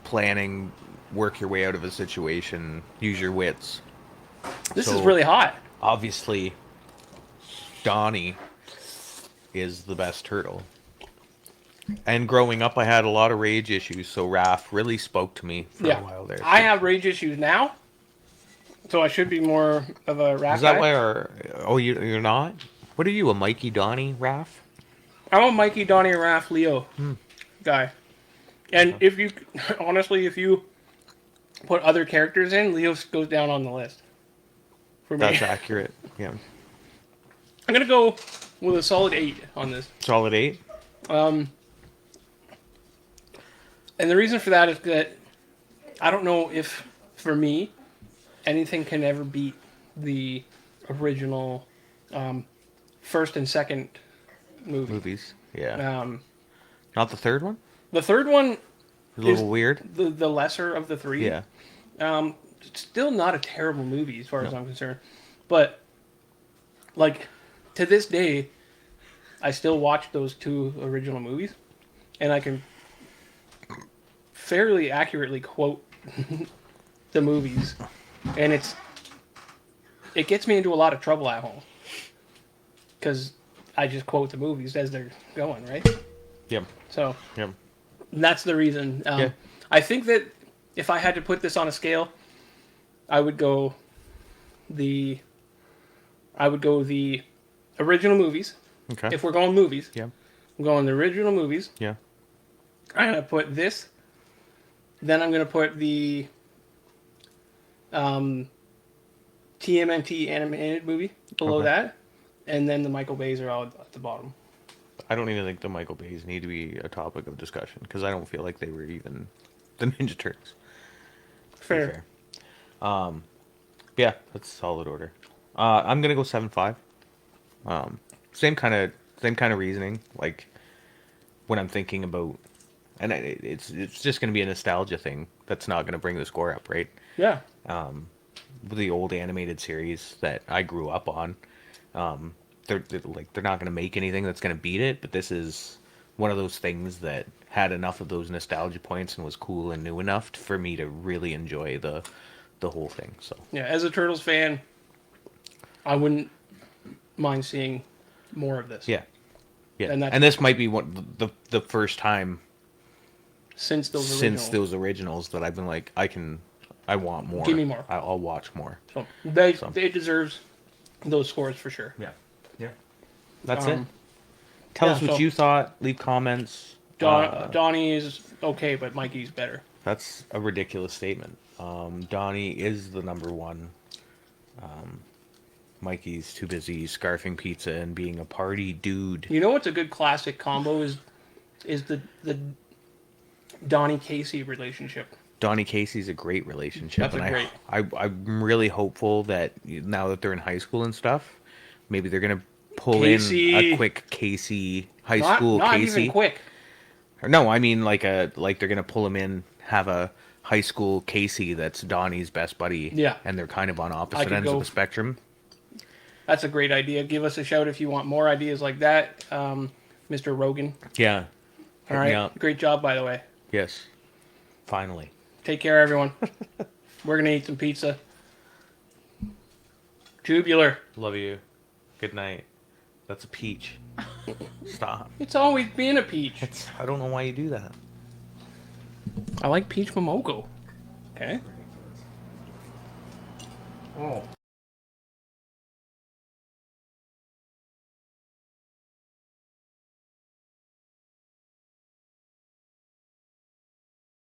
S2: planning, work your way out of a situation, use your wits.
S1: This
S2: So-
S1: is really hot.
S2: Obviously, Donnie is the best turtle. And growing up, I had a lot of rage issues, so Raph really spoke to me for a while there.
S1: I have rage issues now, so I should be more of a rap
S2: Is that
S1: guy.
S2: why our... Oh, you're not? What are you, a Mikey, Donnie, Raph?
S1: I'm a Mikey, Donnie, Raph, Leo guy. And if you, honestly, if you put other characters in, Leo goes down on the list. For me.
S2: That's accurate. Yeah.
S1: I'm going to go with a solid 8 on this.
S2: Solid 8?
S1: And the reason for that is that I don't know if, for me, anything can ever beat the original first and second movie.
S2: Movies. Yeah. Not the third one?
S1: The third one,
S2: A little weird?
S1: the lesser of the three.
S2: Yeah.
S1: Still not a terrible movie as far as I'm concerned. But, like, to this day, I still watch those two original movies. And I can fairly accurately quote the movies. And it gets me into a lot of trouble at home. Because I just quote the movies as they're going, right?
S2: Yep.
S1: So,
S2: Yep.
S1: that's the reason.
S2: Yeah.
S1: I think that if I had to put this on a scale, I would go the original movies.
S2: Okay.
S1: If we're going movies,
S2: Yeah.
S1: I'm going the original movies.
S2: Yeah.
S1: I'm gonna put this. Then I'm gonna put the TMNT animated movie below
S2: Okay.
S1: that, and then the Michael Bays are all at the bottom.
S2: I don't even think the Michael Bays need to be a topic of discussion because I don't feel like they were even the Ninja Turtles. To be
S1: Fair.
S2: Yeah, that's a solid order. I'm gonna go 7.5. Same kind of reasoning. Like when I'm thinking about, and it's just gonna be a nostalgia thing. That's not gonna bring the score up, right?
S1: Yeah.
S2: The old animated series that I grew up on, they're not gonna make anything that's gonna beat it. But this is one of those things that had enough of those nostalgia points and was cool and new enough for me to really enjoy the whole thing. So
S1: Yeah. As a Turtles fan, I wouldn't mind seeing more of this.
S2: yeah, yeah.
S1: And that's-
S2: And this might be the first time
S1: Since those
S2: since
S1: originals.
S2: those originals that I've been like, I want more.
S1: Give me more.
S2: I'll watch more.
S1: So they deserves those scores for sure.
S2: Yeah, yeah. That's it.
S1: Um,
S2: Tell
S1: yeah,
S2: us what
S1: so-
S2: you thought. Leave comments.
S1: Donnie is okay, but Mikey's better.
S2: That's a ridiculous statement. Donnie is the number one. Mikey's too busy scarfing pizza and being a party dude.
S1: You know what's a good classic combo is the Donnie Casey relationship.
S2: Donnie Casey's a great relationship.
S1: That's a
S2: and
S1: great-
S2: I'm really hopeful that now that they're in high school and stuff, maybe they're gonna pull
S1: Casey.
S2: in a quick Casey high school
S1: Not
S2: Casey.
S1: even quick.
S2: Or no, I mean like they're gonna pull him in, have a high school Casey that's Donnie's best buddy.
S1: Yeah.
S2: And they're kind of on
S1: I
S2: opposite
S1: could
S2: ends
S1: go-
S2: of the spectrum.
S1: That's a great idea. Give us a shout if you want more ideas like that, Mr. Rogan.
S2: Yeah.
S1: All
S2: Hit me
S1: right,
S2: up.
S1: great job by the way.
S2: Yes. Finally.
S1: Take care, everyone. We're gonna eat some pizza. Tubular.
S2: Love you. Good night. That's a peach. Stop.
S1: It's always been a peach.
S2: I don't know why you do that.
S1: I like peach momoko. Okay.
S2: Oh.